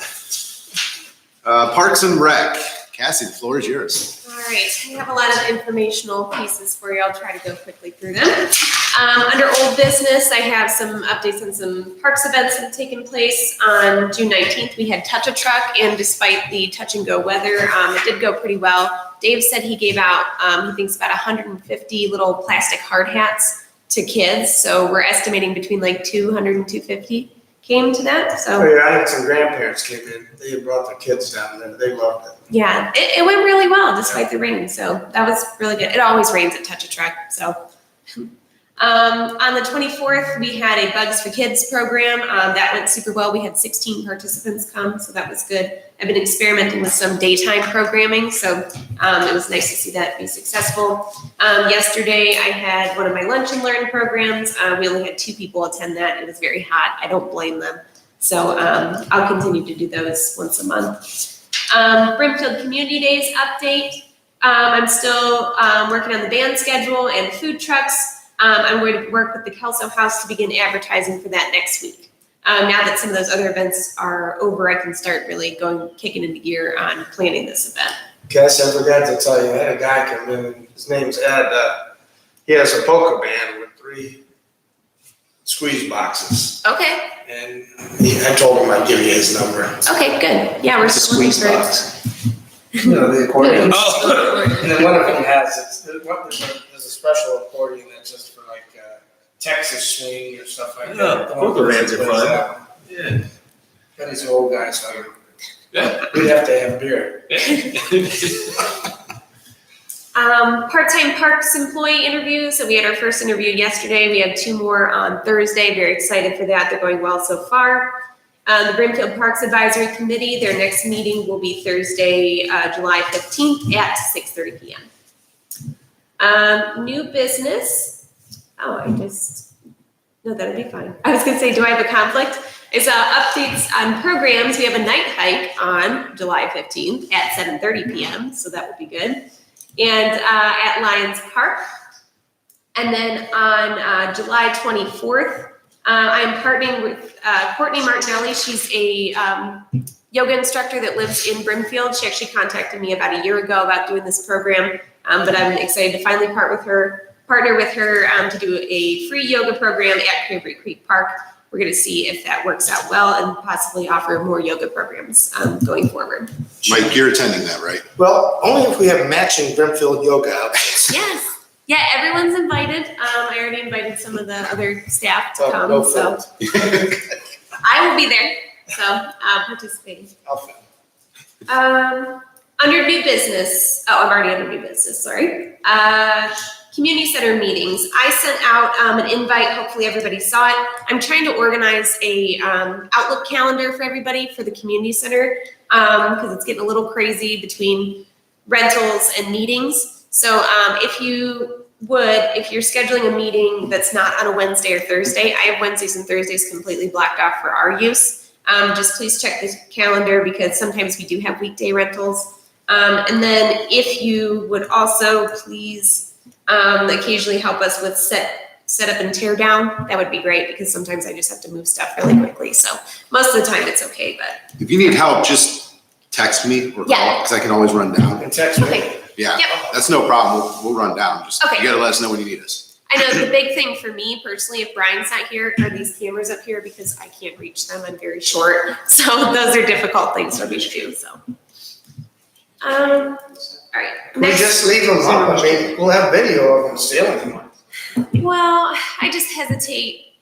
Parks and Rec. Cassie, the floor is yours. All right, I have a lot of informational pieces for you. I'll try to go quickly through them. Under old business, I have some updates on some parks events that have taken place. On June 19th, we had Touch a Truck, and despite the touch and go weather, it did go pretty well. Dave said he gave out, he thinks about 150 little plastic hard hats to kids. So we're estimating between like 200 and 250 came to that. Oh So yeah, I had some grandparents came in. They had brought their kids down there. They loved it. yeah, it went really well despite the rain. So that was really good. It always rains at Touch a Truck. So on the 24th, we had a Bugs for Kids program. That went super well. We had 16 participants come, so that was good. I've been experimenting with some daytime programming, so it was nice to see that be successful. Yesterday, I had one of my Lunch and Learn programs. We only had 2 people attend that. It was very hot. I don't blame them. So I'll continue to do those once a month. Brimfield Community Days update. I'm still working on the band schedule and food trucks. I'm going to work with the Kelso House to begin advertising for that next week. Now that some of those other events are over, I can start really kicking into gear on planning this event. Cass, I forgot to tell you, I had a guy come in, and his name's Ed. He has a polka band with 3 squeeze boxes. Okay, And I told him I'd give you his number. okay, good. Yeah, we're still looking Squeeze for box. You know, the accordion. Oh. And then one of them has, there's a special accordion that's just for like Texas swing or stuff like that. Yeah, The one polka bands are plays fun. that. Yeah. But he's an old guy, so Yeah. we'd have to have beer. Part-time parks employee interviews. So we had our first interview yesterday. We had 2 more on Thursday. Very excited for that. They're going well so far. The Brimfield Parks Advisory Committee, their next meeting will be Thursday, July 15th at 6:30 p.m. New business. No, that'd be fine. I was gonna say, do I have a conflict? It's updates on programs. We have a night hike on July 15th at 7:30 p.m. So that would be good. And at Lions Park. And then on July 24th, I'm partnering with Courtney Martinelli. She's a yoga instructor that lives in Brimfield. She actually contacted me about a year ago about doing this program, but I'm excited to finally partner with her to do a free yoga program at Cranberry Creek Park. We're going to see if that works out well and possibly offer more yoga programs going forward. Mike, you're attending that, right? Well, only if we have matching Brimfield yoga outfits. Yes. Yeah, everyone's invited. I already invited some of the other staff to come, No so I will be there. So participating. I'll fit. Under new business. Oh, I'm already under new business. Sorry. Community center meetings. I sent out an invite. Hopefully everybody saw it. I'm trying to organize a Outlook calendar for everybody for the community center because it's getting a little crazy between rentals and meetings. So if you're scheduling a meeting that's not on a Wednesday or Thursday, I have Wednesdays and Thursdays completely blocked off for our use. Just please check the calendar because sometimes we do have weekday rentals. And then if you would also please occasionally help us with set up and tear down, that would be great because sometimes I just have to move stuff really quickly. So most of the time it's okay, but. If you need help, just text me or call, Yeah. because I can always run down. And text me. Okay. Yeah, Yep. that's no problem. We'll run down. Just, Okay. you gotta let us know when you need us. I know the big thing for me personally, if Brian's not here, are these cameras up here because I can't reach them. I'm very short. So those are difficult things for me to do, so. All right. We Next. just leave them up. I mean, we'll have video of them stealing them. Well, I just hesitate.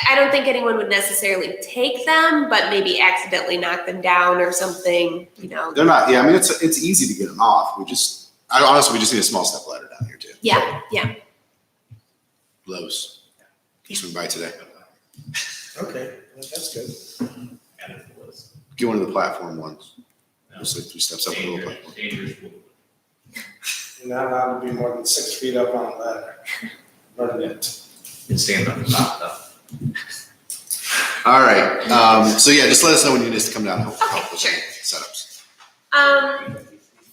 I don't think anyone would necessarily take them, but maybe accidentally knock them down or something, you know. They're not, yeah, I mean, it's easy to get them off. We just need a small step ladder down here too. Yeah. Lowe's. Swing by today. Okay, well, that's good. Get one of the platform ones. Just like 3 steps up a little bit. You're not allowed to be more than 6 feet up on a ladder. Running it. You can stand on the top though. All right, so yeah, just let us know when you need us to come down and help Okay, with sure. setups.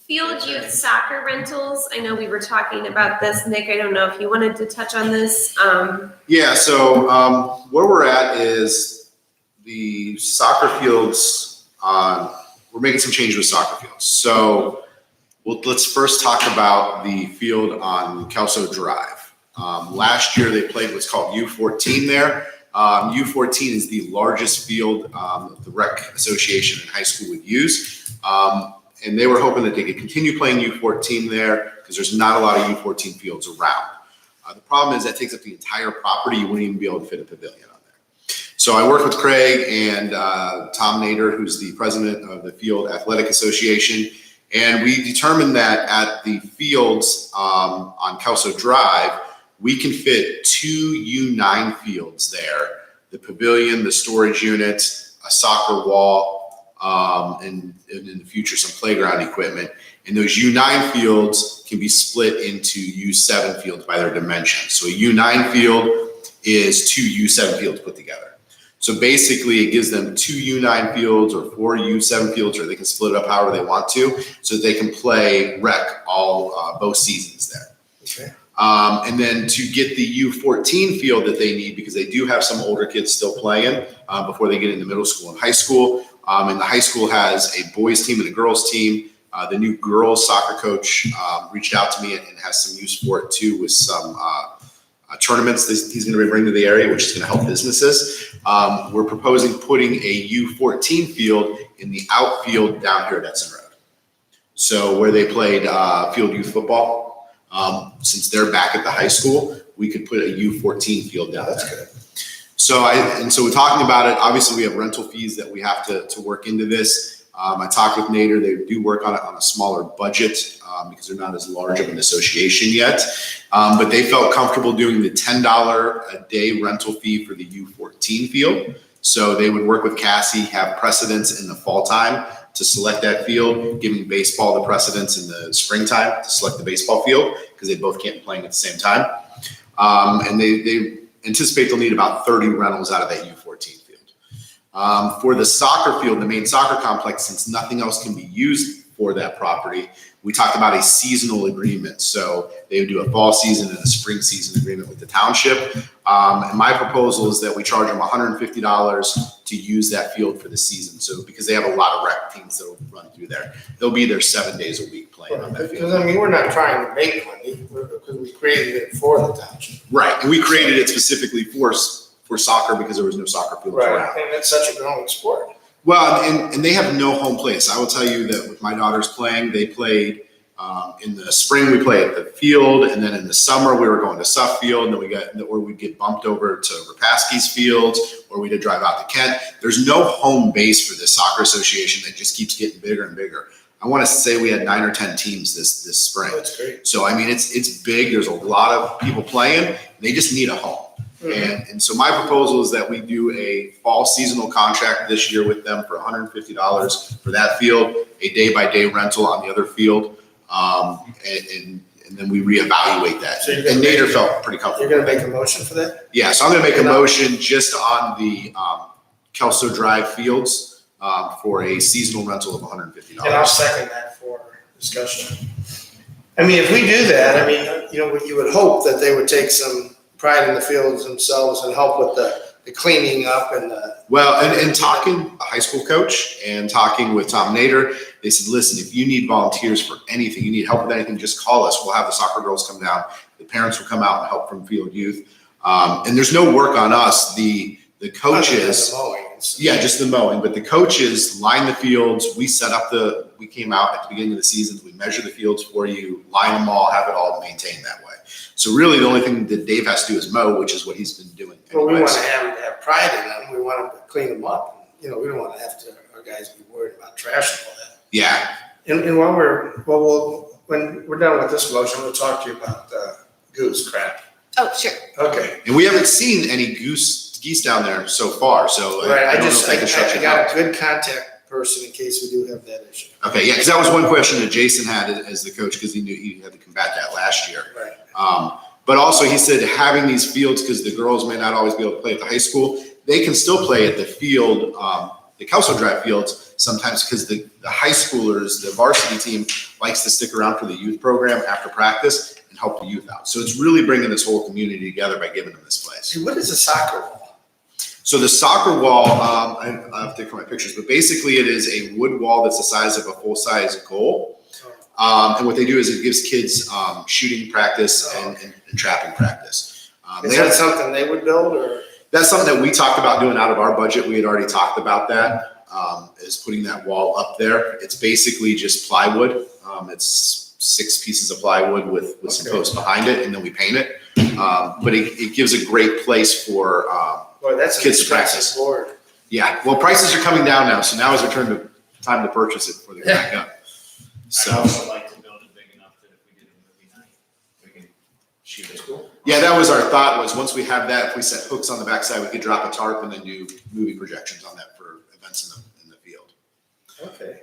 Field youth soccer rentals. I know we were talking about this, Nick. I don't know if you wanted to touch on this. Yeah, so where we're at is the soccer fields, we're making some changes with soccer fields. So let's first talk about the field on Kelso Drive. Last year they played what's called U14 there. U14 is the largest field the Rec Association in high school would use. And they were hoping that they could continue playing U14 there because there's not a lot of U14 fields around. The problem is that takes up the entire property. You wouldn't even be able to fit a pavilion on there. So I worked with Craig and Tom Nader, who's the president of the Field Athletic Association, and we determined that at the fields on Kelso Drive, we can fit 2 U9 fields there, the pavilion, the storage unit, a soccer wall, and in the future, some playground equipment. And those U9 fields can be split into U7 fields by their dimensions. So a U9 field is 2 U7 fields put together. So basically it gives them 2 U9 fields or 4 U7 fields, or they can split it up however they want to, so that they can play rec both seasons there. Okay. And then to get the U14 field that they need, because they do have some older kids still playing before they get into middle school and high school. And the high school has a boys team and a girls team. The new girls soccer coach reached out to me and has some use for it too, with some tournaments that he's going to bring to the area, which is going to help businesses. We're proposing putting a U14 field in the outfield down here at Edson Road. So where they played field youth football, since they're back at the high school, we could put a U14 field down there. That's good. So we're talking about it. Obviously, we have rental fees that we have to work into this. I talked with Nader. They do work on it on a smaller budget because they're not as large of an association yet. But they felt comfortable doing the $10 a day rental fee for the U14 field. So they would work with Cassie, have precedence in the fall time to select that field, giving baseball the precedence in the springtime to select the baseball field because they both can't be playing at the same time. And they anticipate they'll need about 30 rentals out of that U14 field. For the soccer field, the main soccer complex, since nothing else can be used for that property, we talked about a seasonal agreement. So they would do a fall season and a spring season agreement with the township. And my proposal is that we charge them $150 to use that field for the season. So because they have a lot of rec teams that will run through there, they'll be there 7 days a week playing on that field. Because, I mean, we're not trying to make money, because we created it for the township. Right, and we created it specifically for soccer because there was no soccer fields around. And it's such a growing sport. Well, and they have no home place. I will tell you that with my daughters playing, they played in the spring, we play at the field, and then in the summer we were going to Suffield, and then we'd get bumped over to Rapaski's field, or we'd drive out to Kent. There's no home base for this soccer association that just keeps getting bigger and bigger. I want to say we had 9 or 10 teams this spring. That's great. So I mean, it's big. There's a lot of people playing. They just need a home. Mm-hmm. And so my proposal is that we do a fall seasonal contract this year with them for $150 for that field, a day-by-day rental on the other field, and then we reevaluate that. So and Nader felt pretty comfortable. You're going to make a motion for that? Yeah, so I'm going to make a motion just on the Kelso Drive fields for a seasonal rental of $150. And I'll second that for discussion. I mean, if we do that, I mean, you know, you would hope that they would take some pride in the fields themselves and help with the cleaning up and the. Well, and talking a high school coach and talking with Tom Nader, they said, listen, if you need volunteers for anything, you need help with anything, just call us. We'll have the soccer girls come down. The parents will come out and help from field youth. And there's no work on us. The coaches. Yeah, just the mowing. But the coaches line the fields. We we came out at the beginning of the season. We measure the fields for you, line them all, have it all maintained that way. So really, the only thing that Dave has to do is mow, which is what he's been doing Well, we anyways. want to have them to have pride in them. We want them to clean them up. We don't want to have our guys be worried about trash and all that. Yeah, And when we're done with this motion, we'll talk to you about goose crap. Oh, sure. Okay. and we haven't seen any geese down there so far, so Right, I I don't know just, if that construction I got helped. a good contact person in case we do have that issue. Okay, yeah, because that was one question that Jason had as the coach, because he knew he had to combat that last year. Right. But also he said having these fields, because the girls may not always be able to play at the high school, they can still play at the field, the Kelso Drive fields sometimes, because the high schoolers, the varsity team likes to stick around for the youth program after practice and help the youth out. So it's really bringing this whole community together by giving them this place. See, what is a soccer wall? So the soccer wall, I have to take my pictures, but basically it is a wood wall that's the size of a full-size goal. And what they do is it gives kids shooting practice and trapping practice. Is that something they would build or? That's something that we talked about doing out of our budget. We had already talked about that, is putting that wall up there. It's basically just plywood. It's 6 pieces of plywood with some posts behind it, and then we paint it. But it gives a great place for Boy, that's an kids to expensive practice. board. Yeah, well, prices are coming down now, so now is the time to purchase it before they go back up. I'd So, also like to build it big enough that if we did a movie night, we can shoot it. yeah, that was our thought, was once we have that, if we set hooks on the backside, we could drop a tarp and then do movie projections on that for events in the field. Okay.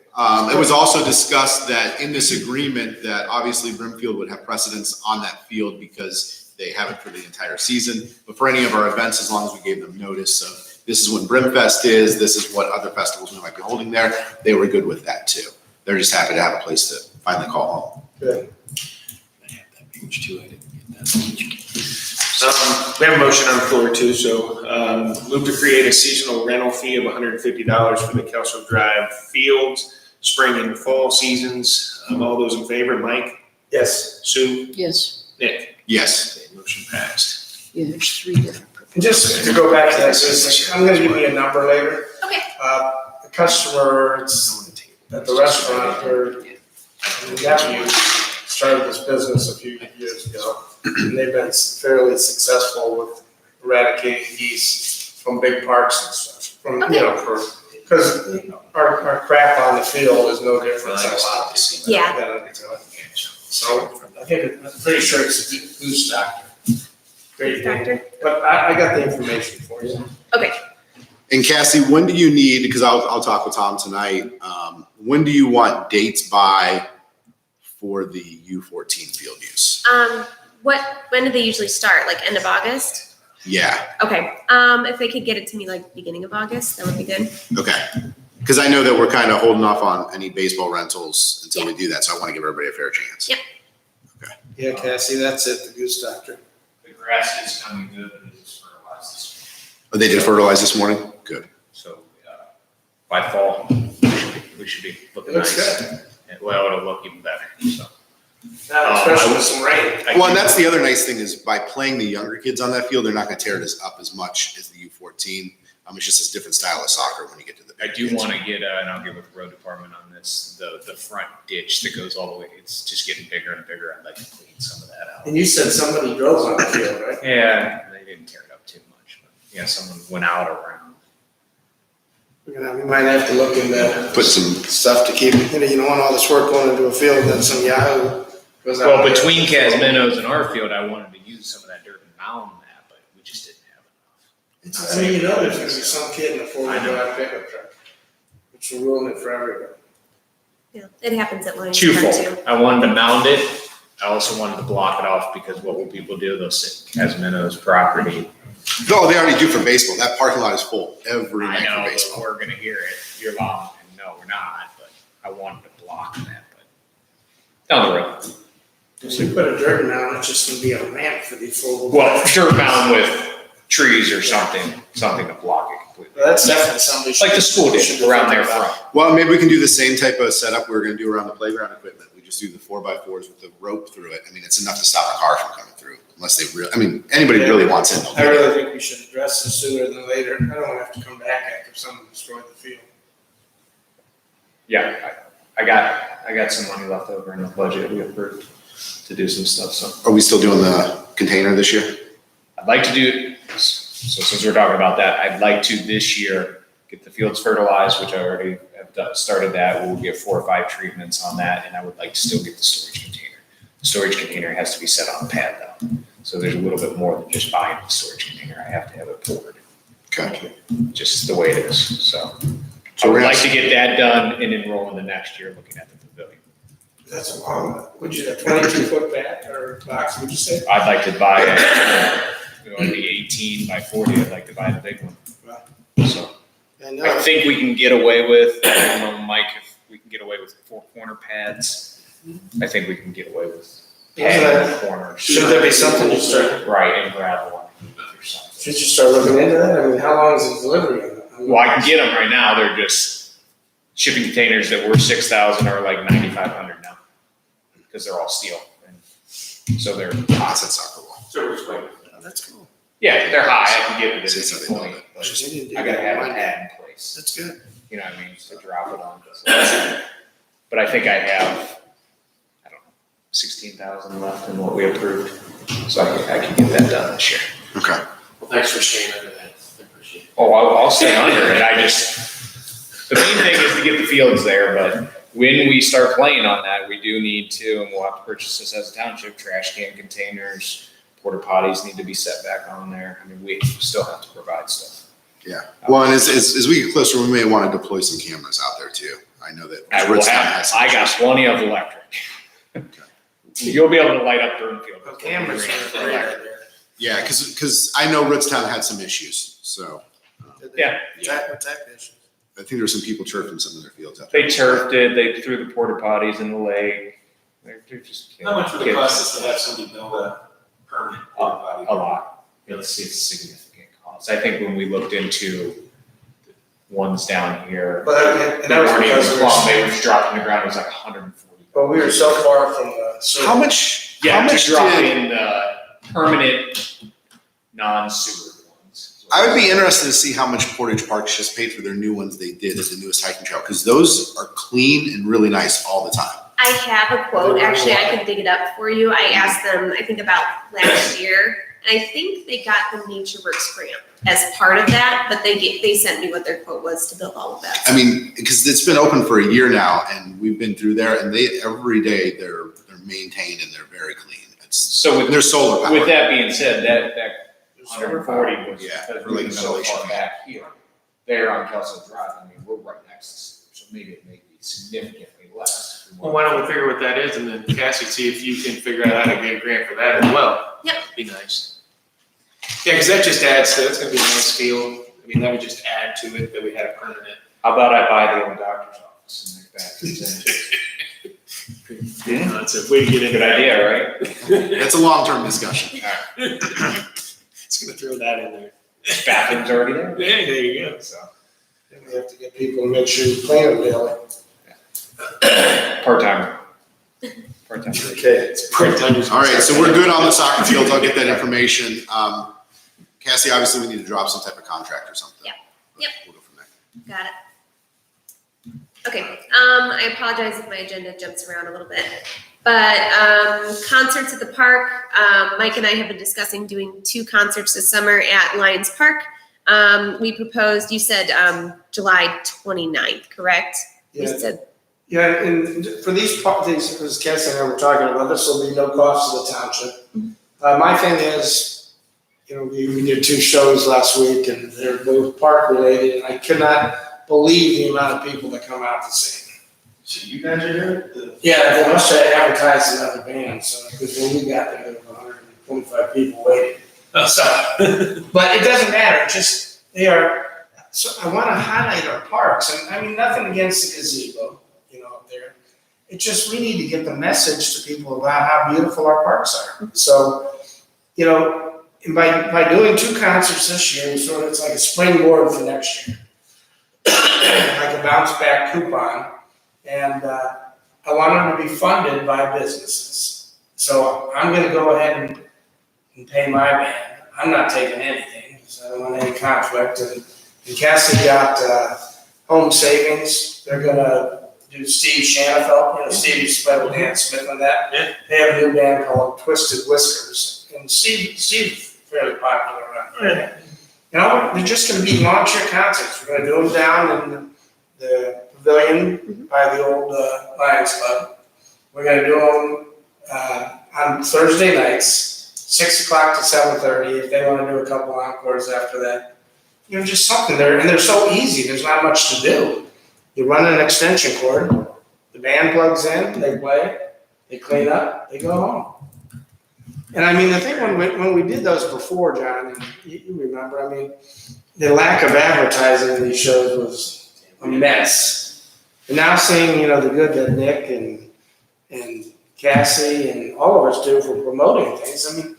It was also discussed that in this agreement, that obviously Brimfield would have precedence on that field because they have it for the entire season. But for any of our events, as long as we gave them notice of this is when Brimfest is, this is what other festivals we might be holding there, they were good with that too. They're just happy to have a place to finally call home. Good. I have that page too, I didn't get that. We have a motion on the floor too, so move to create a seasonal rental fee of $150 for the Kelso Drive fields, spring and fall seasons. All those in favor, Mike, Yes. Sue, Yes, Nick? Yes. Okay, motion passed. yeah, there's 3 different. And just to go back to that business, I'm gonna give you a number later. Okay. The customer, it's at the restaurant where the nephew started this business a few years ago. And they've been fairly successful with eradicating geese from big parks and stuff. From, because our crap on the field is no different than a lot of people. Yeah. So I'm pretty sure it's a goose doctor. Great name. Doctor? But I got the information for you. Okay. And Cassie, when do you need, because I'll talk with Tom tonight, when do you want dates by for the U14 field use? When do they usually start? Like end of August? Yeah, Okay. If they could get it to me like beginning of August, that would be good. okay. Because I know that we're kind of holding off on any baseball rentals until we do that, so I want to give everybody a fair chance. Yep. Yeah, Cassie, that's it, the goose doctor. The grass is coming good, but it's fertilized this morning. Oh, they did fertilize this morning? Good. So, by fall, we should be looking It looks nice. good. And, well, it'll look even better, so. Especially with some rain. Well, and that's the other nice thing is by playing the younger kids on that field, they're not going to tear it up as much as the U14. It's just a different style of soccer when you get to the I big do kids. want to get, and I'll get with the road department on this, the front ditch that goes all the way, it's just getting bigger and bigger. I'd like to clean some of that out. And you said somebody drove on the field, right? Yeah, they didn't tear it up too much, but yeah, someone went out around. We might have to look into Put some, stuff to keep, you don't want all this work going into a field and then some yahoo goes out. Well, there. between Casminos and our field, I wanted to use some of that dirt and mound that, but we just didn't have enough. There's gonna be some kid in a four-wheel drive pickup truck, which will ruin it for everybody. Yeah. It happens at Lions Twofold. too. I wanted to mound it. I also wanted to block it off because what will people do? They'll sit Casminos property. no, they already do for baseball. That parking lot is full every I night know, for but baseball. we're gonna hear it. You're long, and no, we're not, but I wanted to block that, but down the road. If you put a dirt mound, it's just gonna be a ramp for these four-wheel. Well, dirt mound with trees or something to block it completely. That's definitely something. Like the school did around their front. Well, maybe we can do the same type of setup we were going to do around the playground equipment. We just do the 4x4s with the rope through it. It's enough to stop a car from coming through, unless they really, anybody really wants it. they'll I do it. really think we should address this sooner than later. I don't wanna have to come back after someone destroyed the field. Yeah, I got some money left over in the budget we approved to do some stuff, so. Are we still doing the container this year? I'd like to do, so since we're talking about that, I'd like to this year get the fields fertilized, which I already have started that. We'll get 4 or 5 treatments on that, and I would like to still get the storage container. The storage container has to be set on a pad though. So there's a little bit more than just buying the storage container. I have to have it poured, Okay. just the way it is, so. So I would we're like gonna- to get that done and enroll in the next year looking at the pavilion. That's a long, would you, a 22-foot bat or box, would you say? I'd like to buy it, the 18 by 40, I'd like to buy the big one. So I think we can get away with, I don't know, Mike, if we can get away with 4 corner pads. I think we can get away with padding corners. Should there be something you start, Right, and gravel or something. should you start looking into that? I mean, how long is the delivery on that? Well, I can get them right now, they're just shipping containers that were 6,000 are like 9,500 now. Because they're all steel, and so they're, That's soccer ball. Oh, that's cool. yeah, they're high, I can get it at Since this they know point, that. but I gotta have a pad in place. That's good. You know what I mean, to drop it on. But I think I have, I don't know, 16,000 left in what we approved, so I can get that done this year. Okay. Well, thanks for staying under that. I appreciate it. Oh, I'll stay under it, the main thing is to get the fields there, but when we start playing on that, we do need to, and we'll have to purchase this as a township, trash can containers, porta potties need to be set back on there, I mean, we still have to provide stuff. Yeah. Well, and as we get closer, we may want to deploy some cameras out there too. I know that. I will Ritztown have, has some I got issues. plenty of electric. You'll be able to light up Brimfield. Well, cameras are great out there. Yeah, because I know Ritztown had some issues, so. Yeah. What's that issue? I think there's some people turfing some of their fields out there. They turfed it, they threw the porta potties in the lake. They're just. How much would it kids. cost us to have somebody build a permanent porta potty? A lot. It's significant cost. I think when we looked into the ones down here, But, and they that was weren't even because plumb, they were just dropped in the ground, it was like 140. well, we were so far from the. How much? Yeah, how to much drop did? in the permanent non-sewer ones. I would be interested to see how much Portage Parks just paid for their new ones they did at the newest hiking trail, because those are clean and really nice all the time. I have a quote, actually, I can dig it up for you. I asked them, I think about last year, and I think they got the NatureWorks grant as part of that, but they sent me what their quote was to build all of that. I mean, because it's been open for a year now, and we've been through there, and they every day they're maintained and they're very clean. It's So with, they're solar powered. with that being said, that 140 was Yeah, because for like we were so ventilation. far back here. There on Kelso Drive, I mean, we're right next to sewer, so maybe it may be significantly less. Well, why don't we figure what that is, and then Cassie, see if you can figure out how to get a grant for that as well. Yep. Be nice. Yeah, because that just adds to, that's gonna be a nice field. I mean, that would just add to it that we had a permanent. How about I buy the old doctor's office and make that? That's a way to get into Good idea, right? That's a long-term discussion. It's gonna throw that in there. Bathroom's already there. Yeah, there you go. So, And we have to get people to make sure you clean them daily. part-timer. Part-timer. Okay. It's part-time. All right, so we're good on the soccer fields. I'll get that information. Cassie, obviously we need to drop some type of contract or something. Yep. Yep. We'll go from there. Got it. Okay, I apologize if my agenda jumps around a little bit. But concerts at the park, Mike and I have been discussing doing 2 concerts this summer at Lions Park. We proposed, you said July 29th, correct? You Yeah. said, Yeah, and for these, as Cassie and I were talking about, this will be no cost to the township. My thing is, we did 2 shows last week and they're both park related, and I cannot believe the amount of people that come out to see. So you guys are here? Yeah, they must have advertised another band, so, because when we got there, there were 125 people waiting. So, but it doesn't matter, just, they are, so I wanna highlight our parks, and I mean, nothing against the gazebo, up there. It just, we need to get the message to people about how beautiful our parks are. So, and by doing 2 concerts this year, it's like a springboard for next year. Like a bounce back coupon. And I want them to be funded by businesses. So I'm gonna go ahead and pay my band. I'm not taking anything, because I don't want any conflict. And Cassie got home savings. They're gonna do Steve Shanafelt. Steve used to play with Dan Smith on that. Yeah. They have a new band called Twisted Whiskers. and Steve's fairly popular around there. You know, they're just gonna be lawn chair concerts. We're gonna do them down in the pavilion by the old Lions Club. We're gonna do them on Thursday nights, 6 o'clock to 7:30. If they wanna do a couple encores after that. You know, just something there, and they're so easy, there's not much to do. You run an extension cord, the band plugs in, they play, they clean up, they go home. And I mean, the thing when we did those before, John, and you remember, I mean, the lack of advertising in these shows was a mess. And now seeing, you know, the good that Nick and Cassie and all of us do for promoting things, I mean,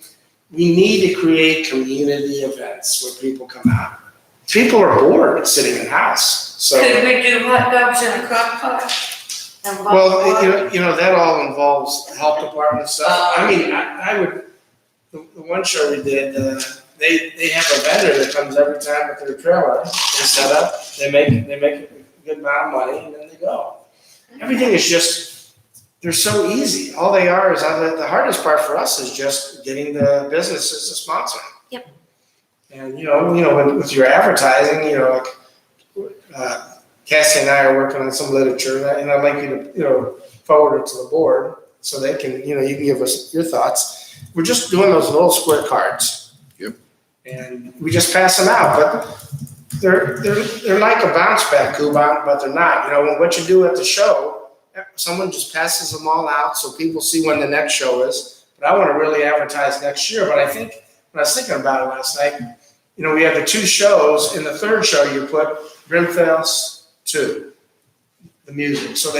we need to create community events where people come out. People are bored sitting in the house, so. Could we do hot dogs in a crock pot? And Well, you know, that all involves health department stuff. I mean, I would, the one show we did, they have a vendor that comes every time with their trailer. They set up, they make a good amount of money, and then they go. Everything is just, they're so easy. All they are is, the hardest part for us is just getting the businesses to sponsor them. Yep. And, you know, with your advertising, you know, like, Cassie and I are working on some literature, and I'd like you to, you know, forward it to the board so they can, you know, you can give us your thoughts. We're just doing those little square cards. Yep. And we just pass them out, but they're like a bounce back coupon, but they're not. You know, what you do at the show, someone just passes them all out so people see when the next show is. But I want to really advertise next year. But I think, when I was thinking about it last night, you know, we have the two shows. In the third show, you put Brimfield 2, the music. So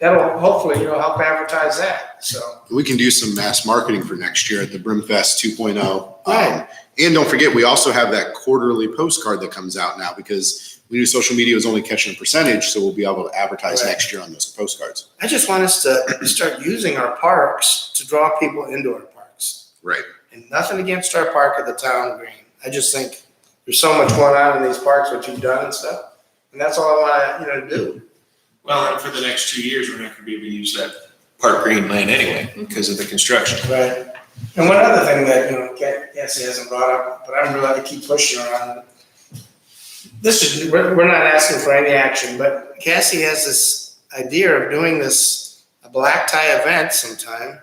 that'll hopefully, you know, help advertise that. So We can do some mass marketing for next year at the Brimfest 2.0. Right. And don't forget, we also have that quarterly postcard that comes out now because we knew social media was only catching a percentage, so we'll be able to advertise Right. next year on those postcards. I just want us to start using our parks to draw people into our parks. Right. And nothing against our park at the town green. I just think there's so much going on in these parks, what you've done and stuff. And that's all I want to, you know, do. Well, and for the next 2 years, we're not gonna be able to use that Park Green land anyway because of the construction. Right. And one other thing that, you know, Cassie hasn't brought up, but I'm really to keep pushing her on. We're not asking for any action, but Cassie has this idea of doing a black tie event sometime.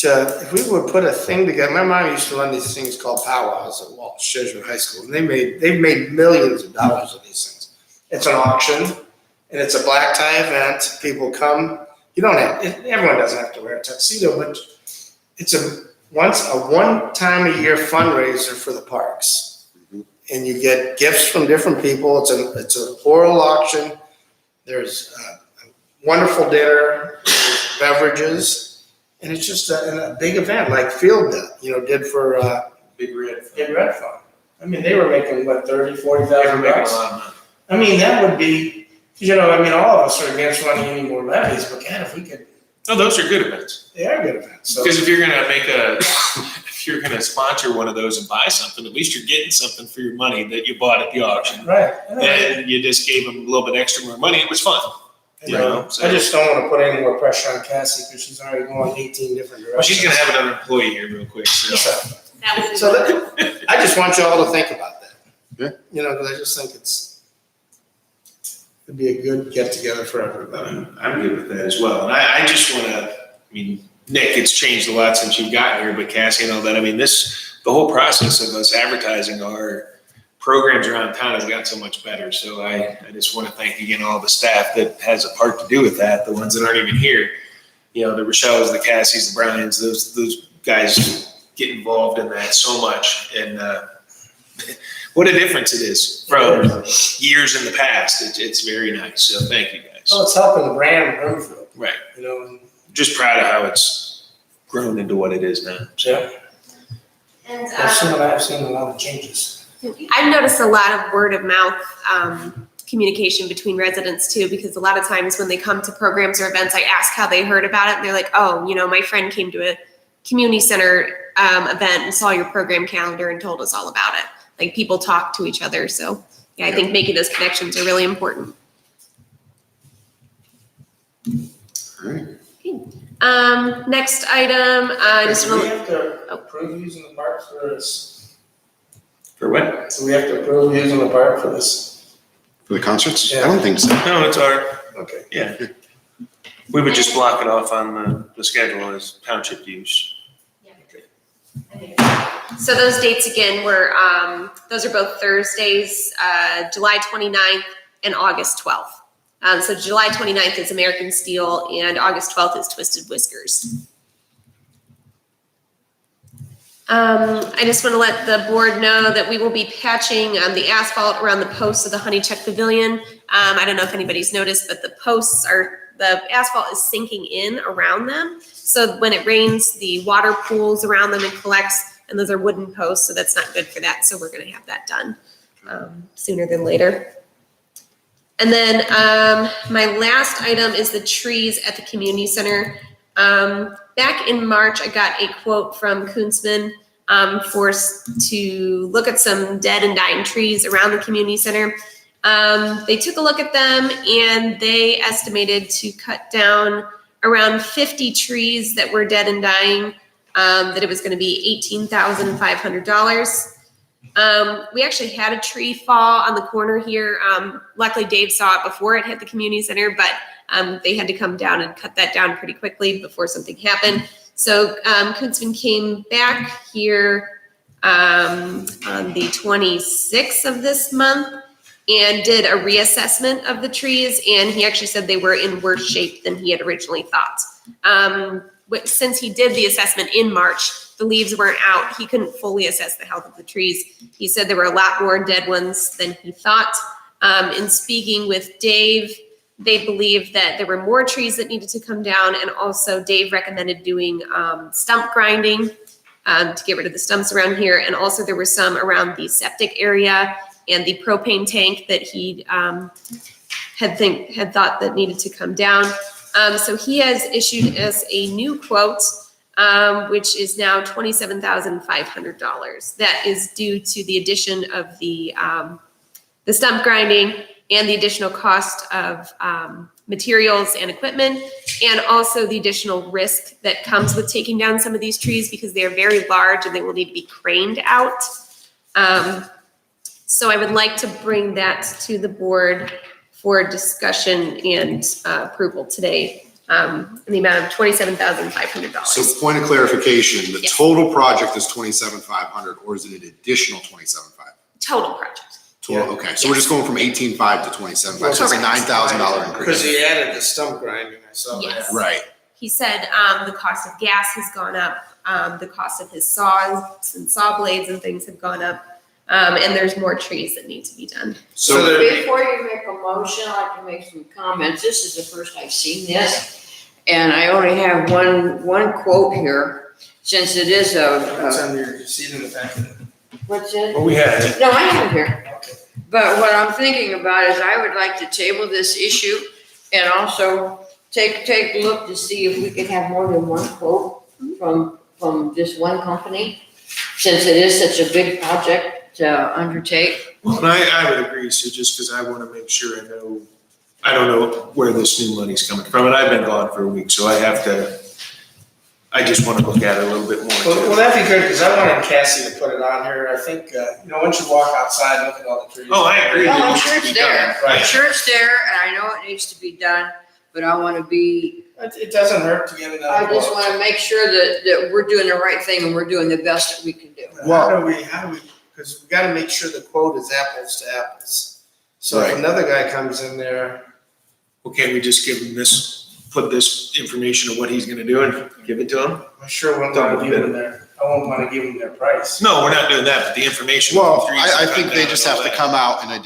If we would put a thing together, my mom used to run these things called powwows at Walsh Jesuit High School, and they've made millions of dollars of these things. It's an auction, and it's a black tie event. People come. Everyone doesn't have to wear a tuxedo, but it's a one-time a year fundraiser for the parks, and you get gifts from different people. It's a floral auction. There's a wonderful dinner, there's beverages. And it's just a big event like Field did for Big Red. Fund. I mean, they were making what, $30,000, $40,000 They were making a bucks. lot of money. I mean, that would be, you know, I mean, all of us are against running any more levies, but God, if we could, No, those are good events. they are good events. So Because if you're gonna sponsor one of those and buy something, at least you're getting something for your money that you bought at the auction. right. And you just gave them a little bit extra more money. It was fun. You know, so- I just don't want to put any more pressure on Cassie because she's already going 18 different directions. Well, she's gonna have another employee here real quick, so. That was. So I just want y'all to think about that. Yeah. You know, because I just think it'd be a good get together for everybody. I'm good with that as well. And I just wanna, Nick, it's changed a lot since you've gotten here, but Cassie and all that, the whole process of us advertising our programs around town has gotten so much better. So I just wanna thank again all the staff that has a part to do with that, the ones that aren't even here. You know, the Rochelle's, the Cassies, the Bryans, those guys get involved in that so much. And what a difference it is from years in the past. It's very nice. So thank you guys. Oh, it's helping the brand Brimfield, Right. you know, and Just proud of how it's grown into what it is now. yeah. And I've seen a lot of changes. I've noticed a lot of word of mouth communication between residents too, because a lot of times when they come to programs or events, I ask how they heard about it, and they're like, "Oh, you know, my friend came to a community center event and saw your program calendar and told us all about it." Like, people talk to each other, so yeah, I think making those connections are really important. All right. Next item, I just Do we want have to approve using the park for this? For what? Do we have to approve using the park for this? For the concerts? I Yeah. don't think so. No, it's our, Okay. yeah. We would just block it off on the schedule as township use. So those dates again were, those are both Thursdays, July 29th and August 12th. So July 29th is American Steel and August 12th is Twisted Whiskers. I just want to let the board know that we will be patching the asphalt around the posts of the Honeychuck Pavilion. I don't know if anybody's noticed, but the asphalt is sinking in around them. So when it rains, the water pools around them and collects, and those are wooden posts, so that's not good for that. So we're gonna have that done sooner than later. And then my last item is the trees at the community center. Back in March, I got a quote from Kunzman for us to look at some dead and dying trees around the community center. They took a look at them and they estimated to cut down around 50 trees that were dead and dying, that it was going to be $18,500. We actually had a tree fall on the corner here. Luckily, Dave saw it before it hit the community center, but they had to come down and cut that down pretty quickly before something happened. So Kunzman came back here on the 26th of this month and did a reassessment of the trees, and he actually said they were in worse shape than he had originally thought. Since he did the assessment in March, the leaves weren't out. He couldn't fully assess the health of the trees. He said there were a lot more dead ones than he thought. In speaking with Dave, they believed that there were more trees that needed to come down, and also Dave recommended doing stump grinding to get rid of the stumps around here, and also there were some around the septic area and the propane tank that he had thought that needed to come down. So he has issued us a new quote, which is now $27,500. That is due to the addition of the stump grinding and the additional cost of materials and equipment, and also the additional risk that comes with taking down some of these trees because they are very large and they will need to be craned out. So I would like to bring that to the board for discussion and approval today, in the amount of $27,500. So point of clarification, the Yes. total project is $27,500, or is it an additional $27,500? Total project. Total, okay, so we're just going from $18,500 to $27,500, so it's a Correct. $9,000 Because increase. he added the stump grinding, I saw that. Yes. Right, He said the cost of gas has gone up, the cost of his saws and saw blades and things have gone up, and there's more trees that need to be done. so Before you make a motion, I'd like to make some comments. This is the first I've seen this. And I only have one quote here, since it is It's a, on your seat in the back. what's it? Well, we had it. No, I have it here. Okay. But what I'm thinking about is I would like to table this issue and also take a look to see if we can have more than one quote from this one company, since it is such a big project to undertake. Well, and I would agree, so just because I want to make sure I don't know where this new money's coming from, and I've been gone for a week, so I just want to look at it a little bit more. Well, that'd be good, because I wanted Cassie to put it on here. I think, once you walk outside, look at all the trees. Oh, I agree. No, It I'm needs sure to it's be done. there. Right. I'm sure it's there, and I know it needs to be done, but I want to be, It doesn't hurt to get it I on. just want to make sure that we're doing the right thing and we're doing the best that we can do. How do we, because we gotta make sure the quote is apples to apples. So if Right. another guy comes in there, Well, can't we just give him put this information of what he's gonna do and give it to him? I sure wouldn't want to give them I won't want to give them their price. No, we're not doing that, but the information. well, trees I and think cut they down just and have all to that. come out and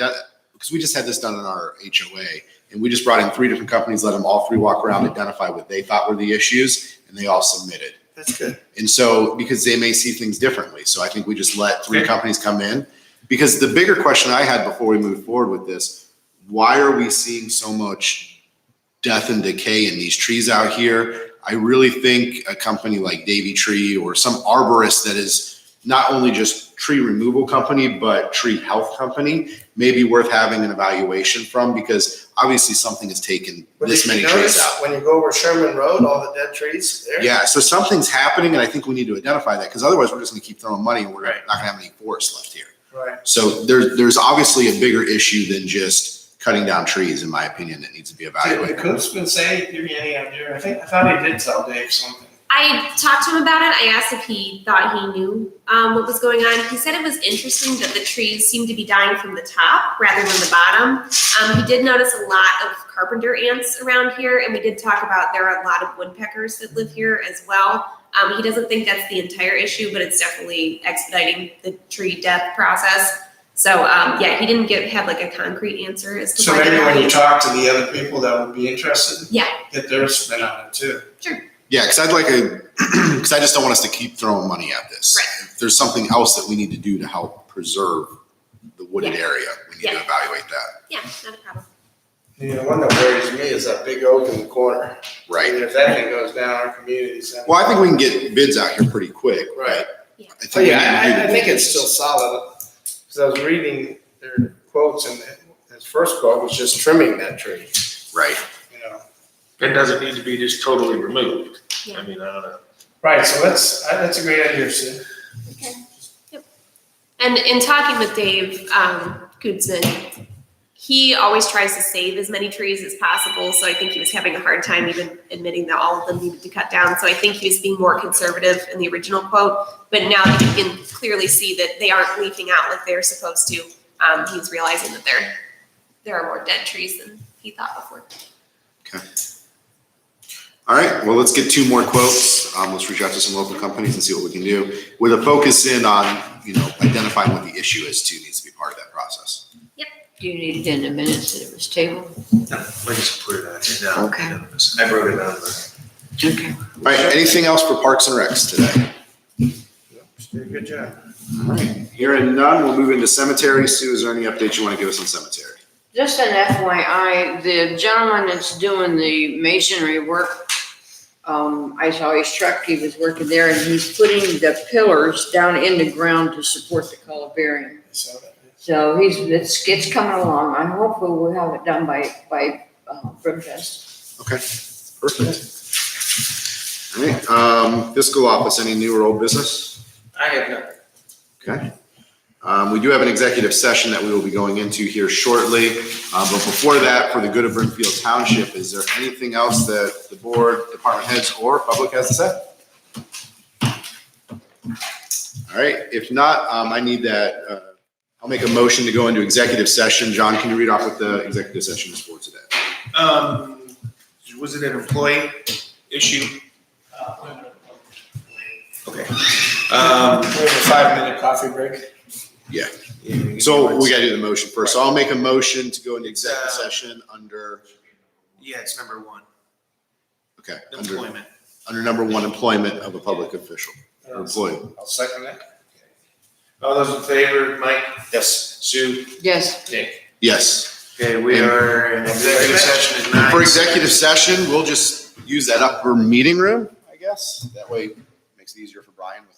because we just had this done in our HOA, and we just brought in 3 different companies, let them all 3 walk around, identify what they thought were the issues, and they all submitted. That's good. And so, because they may see things differently, so I think we just let 3 Okay. companies come in. Because the bigger question I had before we moved forward with this, why are we seeing so much death and decay in these trees out here? I really think a company like Davy Tree or some arborist that is not only just tree removal company, but tree health company may be worth having an evaluation from, because obviously something has taken But this did you many trees notice out. when you go over Sherman Road, all the dead trees there? Yeah, so something's happening, and I think we need to identify that, because otherwise we're just gonna keep throwing money and we're not Right. gonna have any forest left here. Right. So there's obviously a bigger issue than just cutting down trees, in my opinion, that needs to be Did evaluated. Coop's been saying, give me any idea? I thought he did tell Dave something. I talked to him about it. I asked if he thought he knew what was going on. He said it was interesting that the trees seemed to be dying from the top rather than the bottom. He did notice a lot of carpenter ants around here, and we did talk about there are a lot of woodpeckers that live here as well. He doesn't think that's the entire issue, but it's definitely expediting the tree death process. So yeah, he didn't have like a concrete answer as to So why maybe they're when you dying. talk to the other people that would be interested. Yeah. Get their spin on it too. Yeah, because because I just don't want us to keep throwing money at this. Right. If there's something else that we need to do to help preserve the wooded area, we need to Yeah. evaluate that. Yeah, not a problem. The one that worries me is that big oak in the corner. I Right. mean, if that thing goes down, our community's. Well, I think we can get bids out here pretty quick. Right. Yeah. I think Oh, we yeah, need to do I the think bid. it's still solid. Because I was reading their quotes, and his first quote was just trimming that tree, Right. you know. It doesn't need to be just totally removed. Yeah. I mean, I don't know. Right, so that's a great idea, Sue. Okay. Yep. And in talking with Dave Kutzman, he always tries to save as many trees as possible. So I think he was having a hard time even admitting that all of them needed to cut down. So I think he was being more conservative in the original quote. But now that he can clearly see that they aren't leafing out like they're supposed to, he's realizing that there are more dead trees than he thought before. Okay. All right, well, let's get 2 more quotes. Let's reach out to some local companies and see what we can do, with a focus in on, identifying what the issue is too, needs to be part of that process. Do you need it in the minutes that it was tabled? No, I just put it on there now. Okay. I wrote it down. Okay. All right, anything else for Parks and Recs today? Just did a good job. All right, hearing none, we'll move into cemetery. Sue, is there any updates you want to give us on cemetery? Just an FYI, the gentleman that's doing the masonry work, I saw his truck, he was working there, and he's putting the pillars down in the ground to support the columbarium. I saw that. So it's coming along. I hope we'll have it done by Brimfest. Okay, perfect. All right, fiscal office, any new or old business? I have none. Okay. We do have an executive session that we will be going into here shortly. But before that, for the good of Brimfield Township, is there anything else that the board, department heads, or public has to say? All right, if not, I need that, I'll make a motion to go into executive session. John, can you read off what the executive session is for today? Was it an employee issue? Okay. We have a 5-minute coffee break. So we gotta do the motion first. So I'll make a motion to go into executive session under, Yeah, it's number 1, okay, employment. under number 1, employment of a public official or employee. I'll second that. All those in favor, Mike? Yes. Sue? Yes. Nick? Yes. Okay, we are in executive session at 9. For executive session, we'll just use that upper meeting room, I guess. That way it makes it easier for Brian with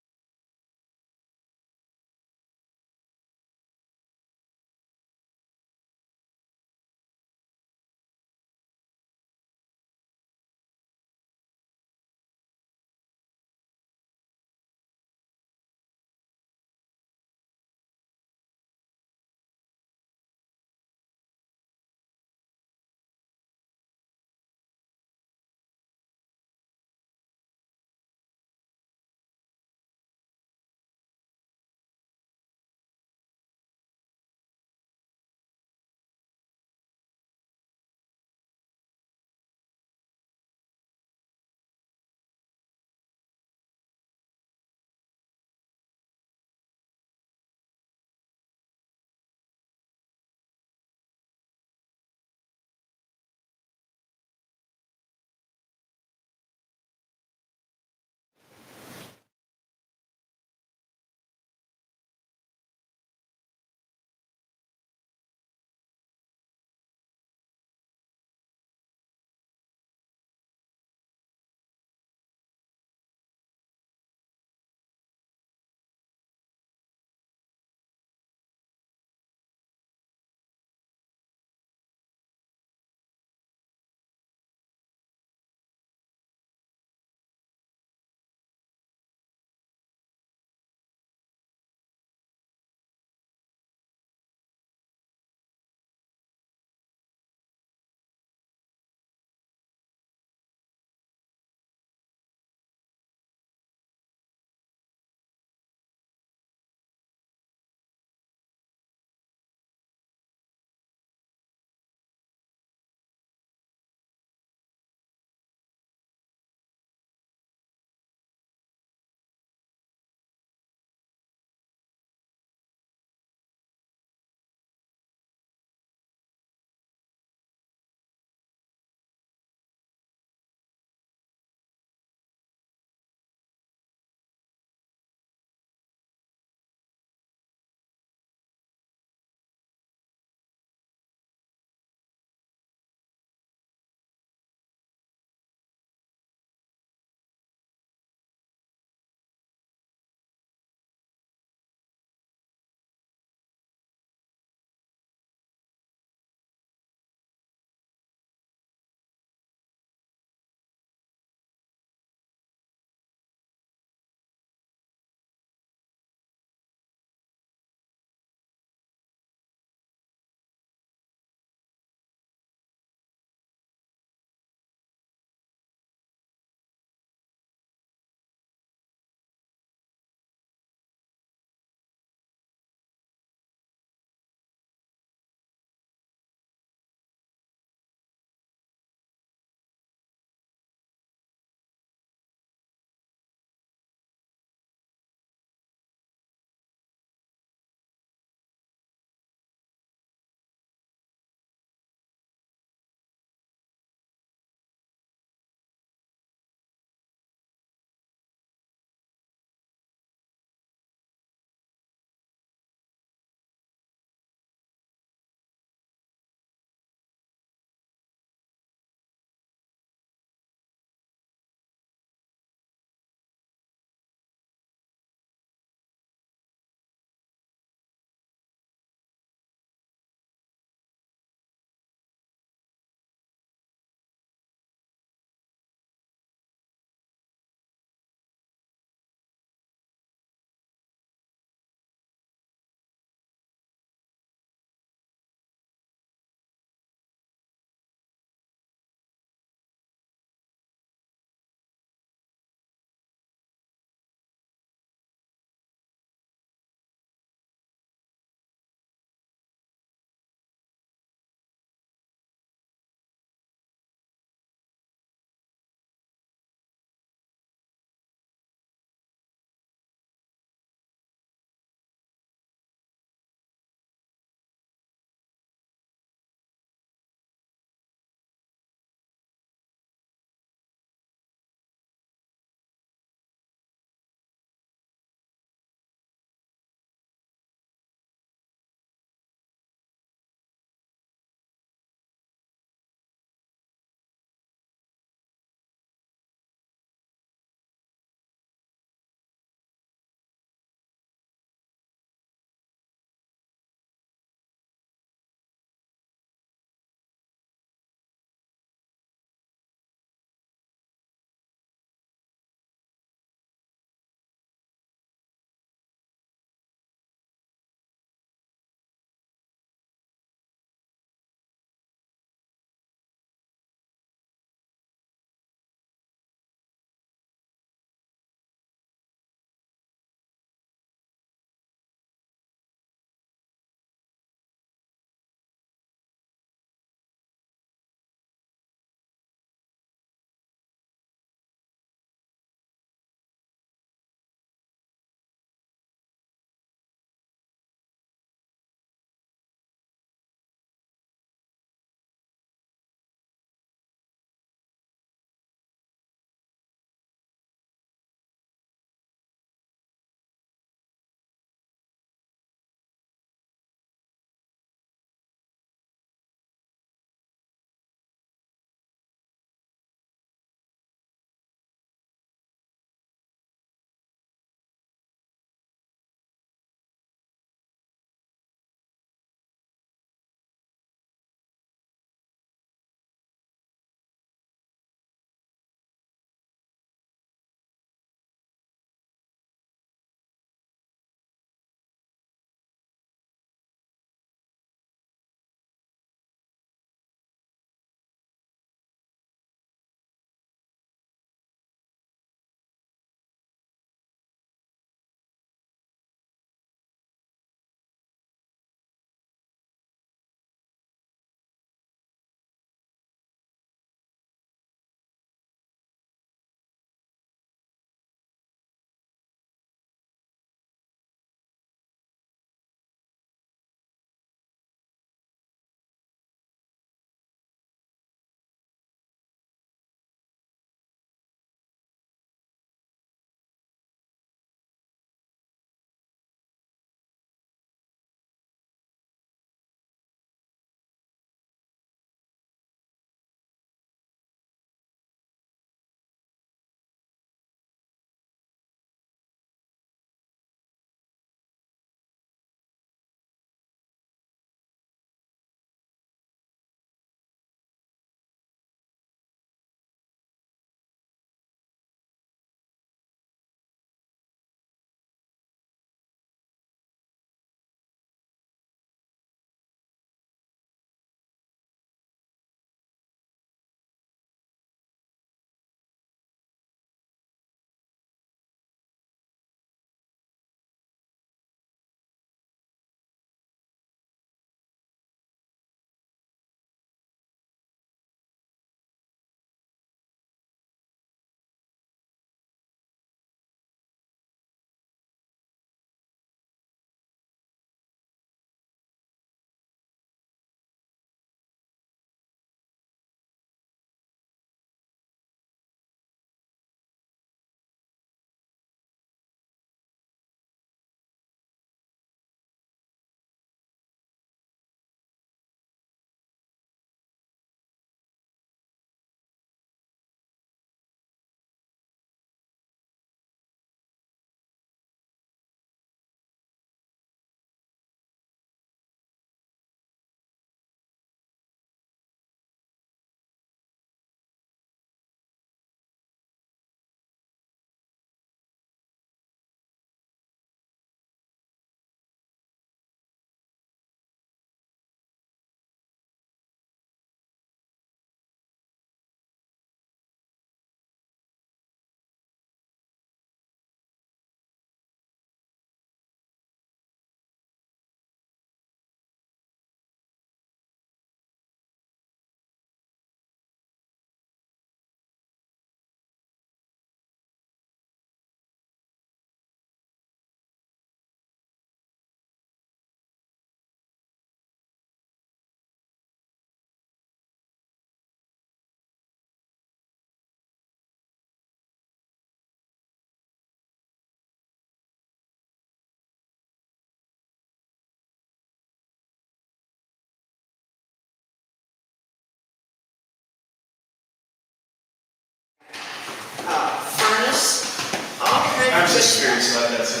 I was just curious about that, so.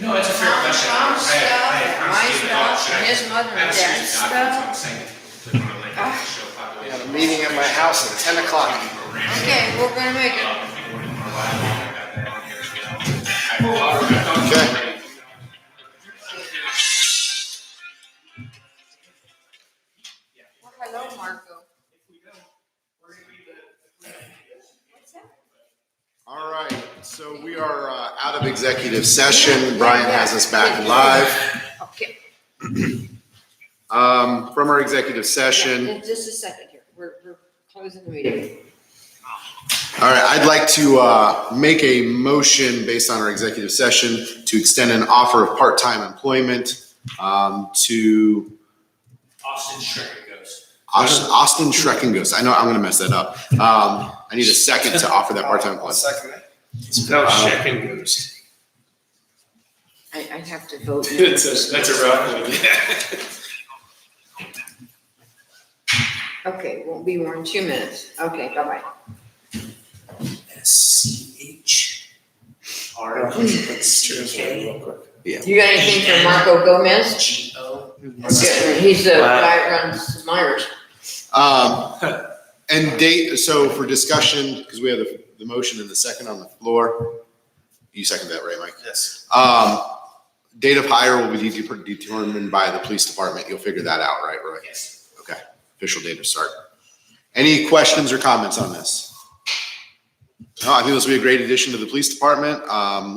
No, it's a fair question. Tom's stuff, my honestly thought, stuff, should I- his mother I have and a series dad's of documents stuff. on the site that wanna lay out the show We population. got a meeting at my house at 10 o'clock. Okay, we're gonna make it. Okay. Well, hello, Marco. All right, so we are out of executive session. Brian has us back live. Okay. From our executive session. In just a second here, we're closing the meeting. All right, I'd like to make a motion based on our executive session to extend an offer of part-time employment to Austin Schrecken goes. Austin Schreckengos. I know I'm going to mess that up. I need a second to offer that part-time I'll employment. second it. No, second goes. I'd have to vote. That's a rough one. Okay, won't be more than 2 minutes. Okay, bye-bye. SCHRE. Real quick. You got anything for Marco Gomez? Okay, he's the guy that runs Myers. And date, so for discussion, because we have the motion and the second on the floor. You second that, right, Mike? Yes. Date of hire will be determined by the police department. You'll figure that out, right, Roy? Yes. Okay, official date of start. Any questions or comments on this? No, I think this will be a great addition to the police department.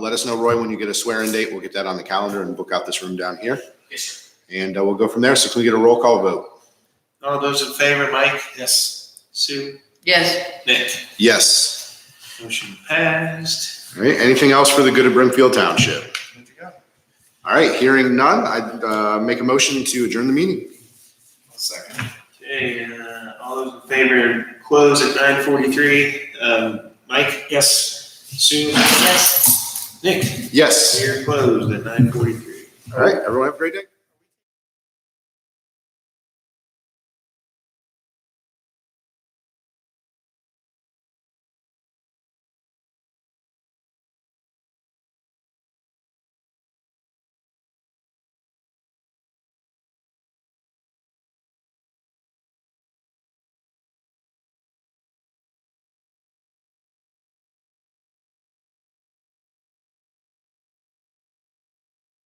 Let us know, Roy, when you get a swearing date. We'll get that on the calendar and book out this room down here. Yes, sir. And we'll go from there. So can we get a roll call vote? All those in favor, Mike, Yes. Sue, Yes. Nick, Yes. motion passed. All right, anything else for the good of Brimfield Township? Good to go. All right, hearing none, I'd make a motion to adjourn the meeting. I'll second. Okay, all those in favor, close at 9:43. Mike? Yes. Sue? Yes. Nick? Yes. We're closed at 9:43. All right, everyone have a great day.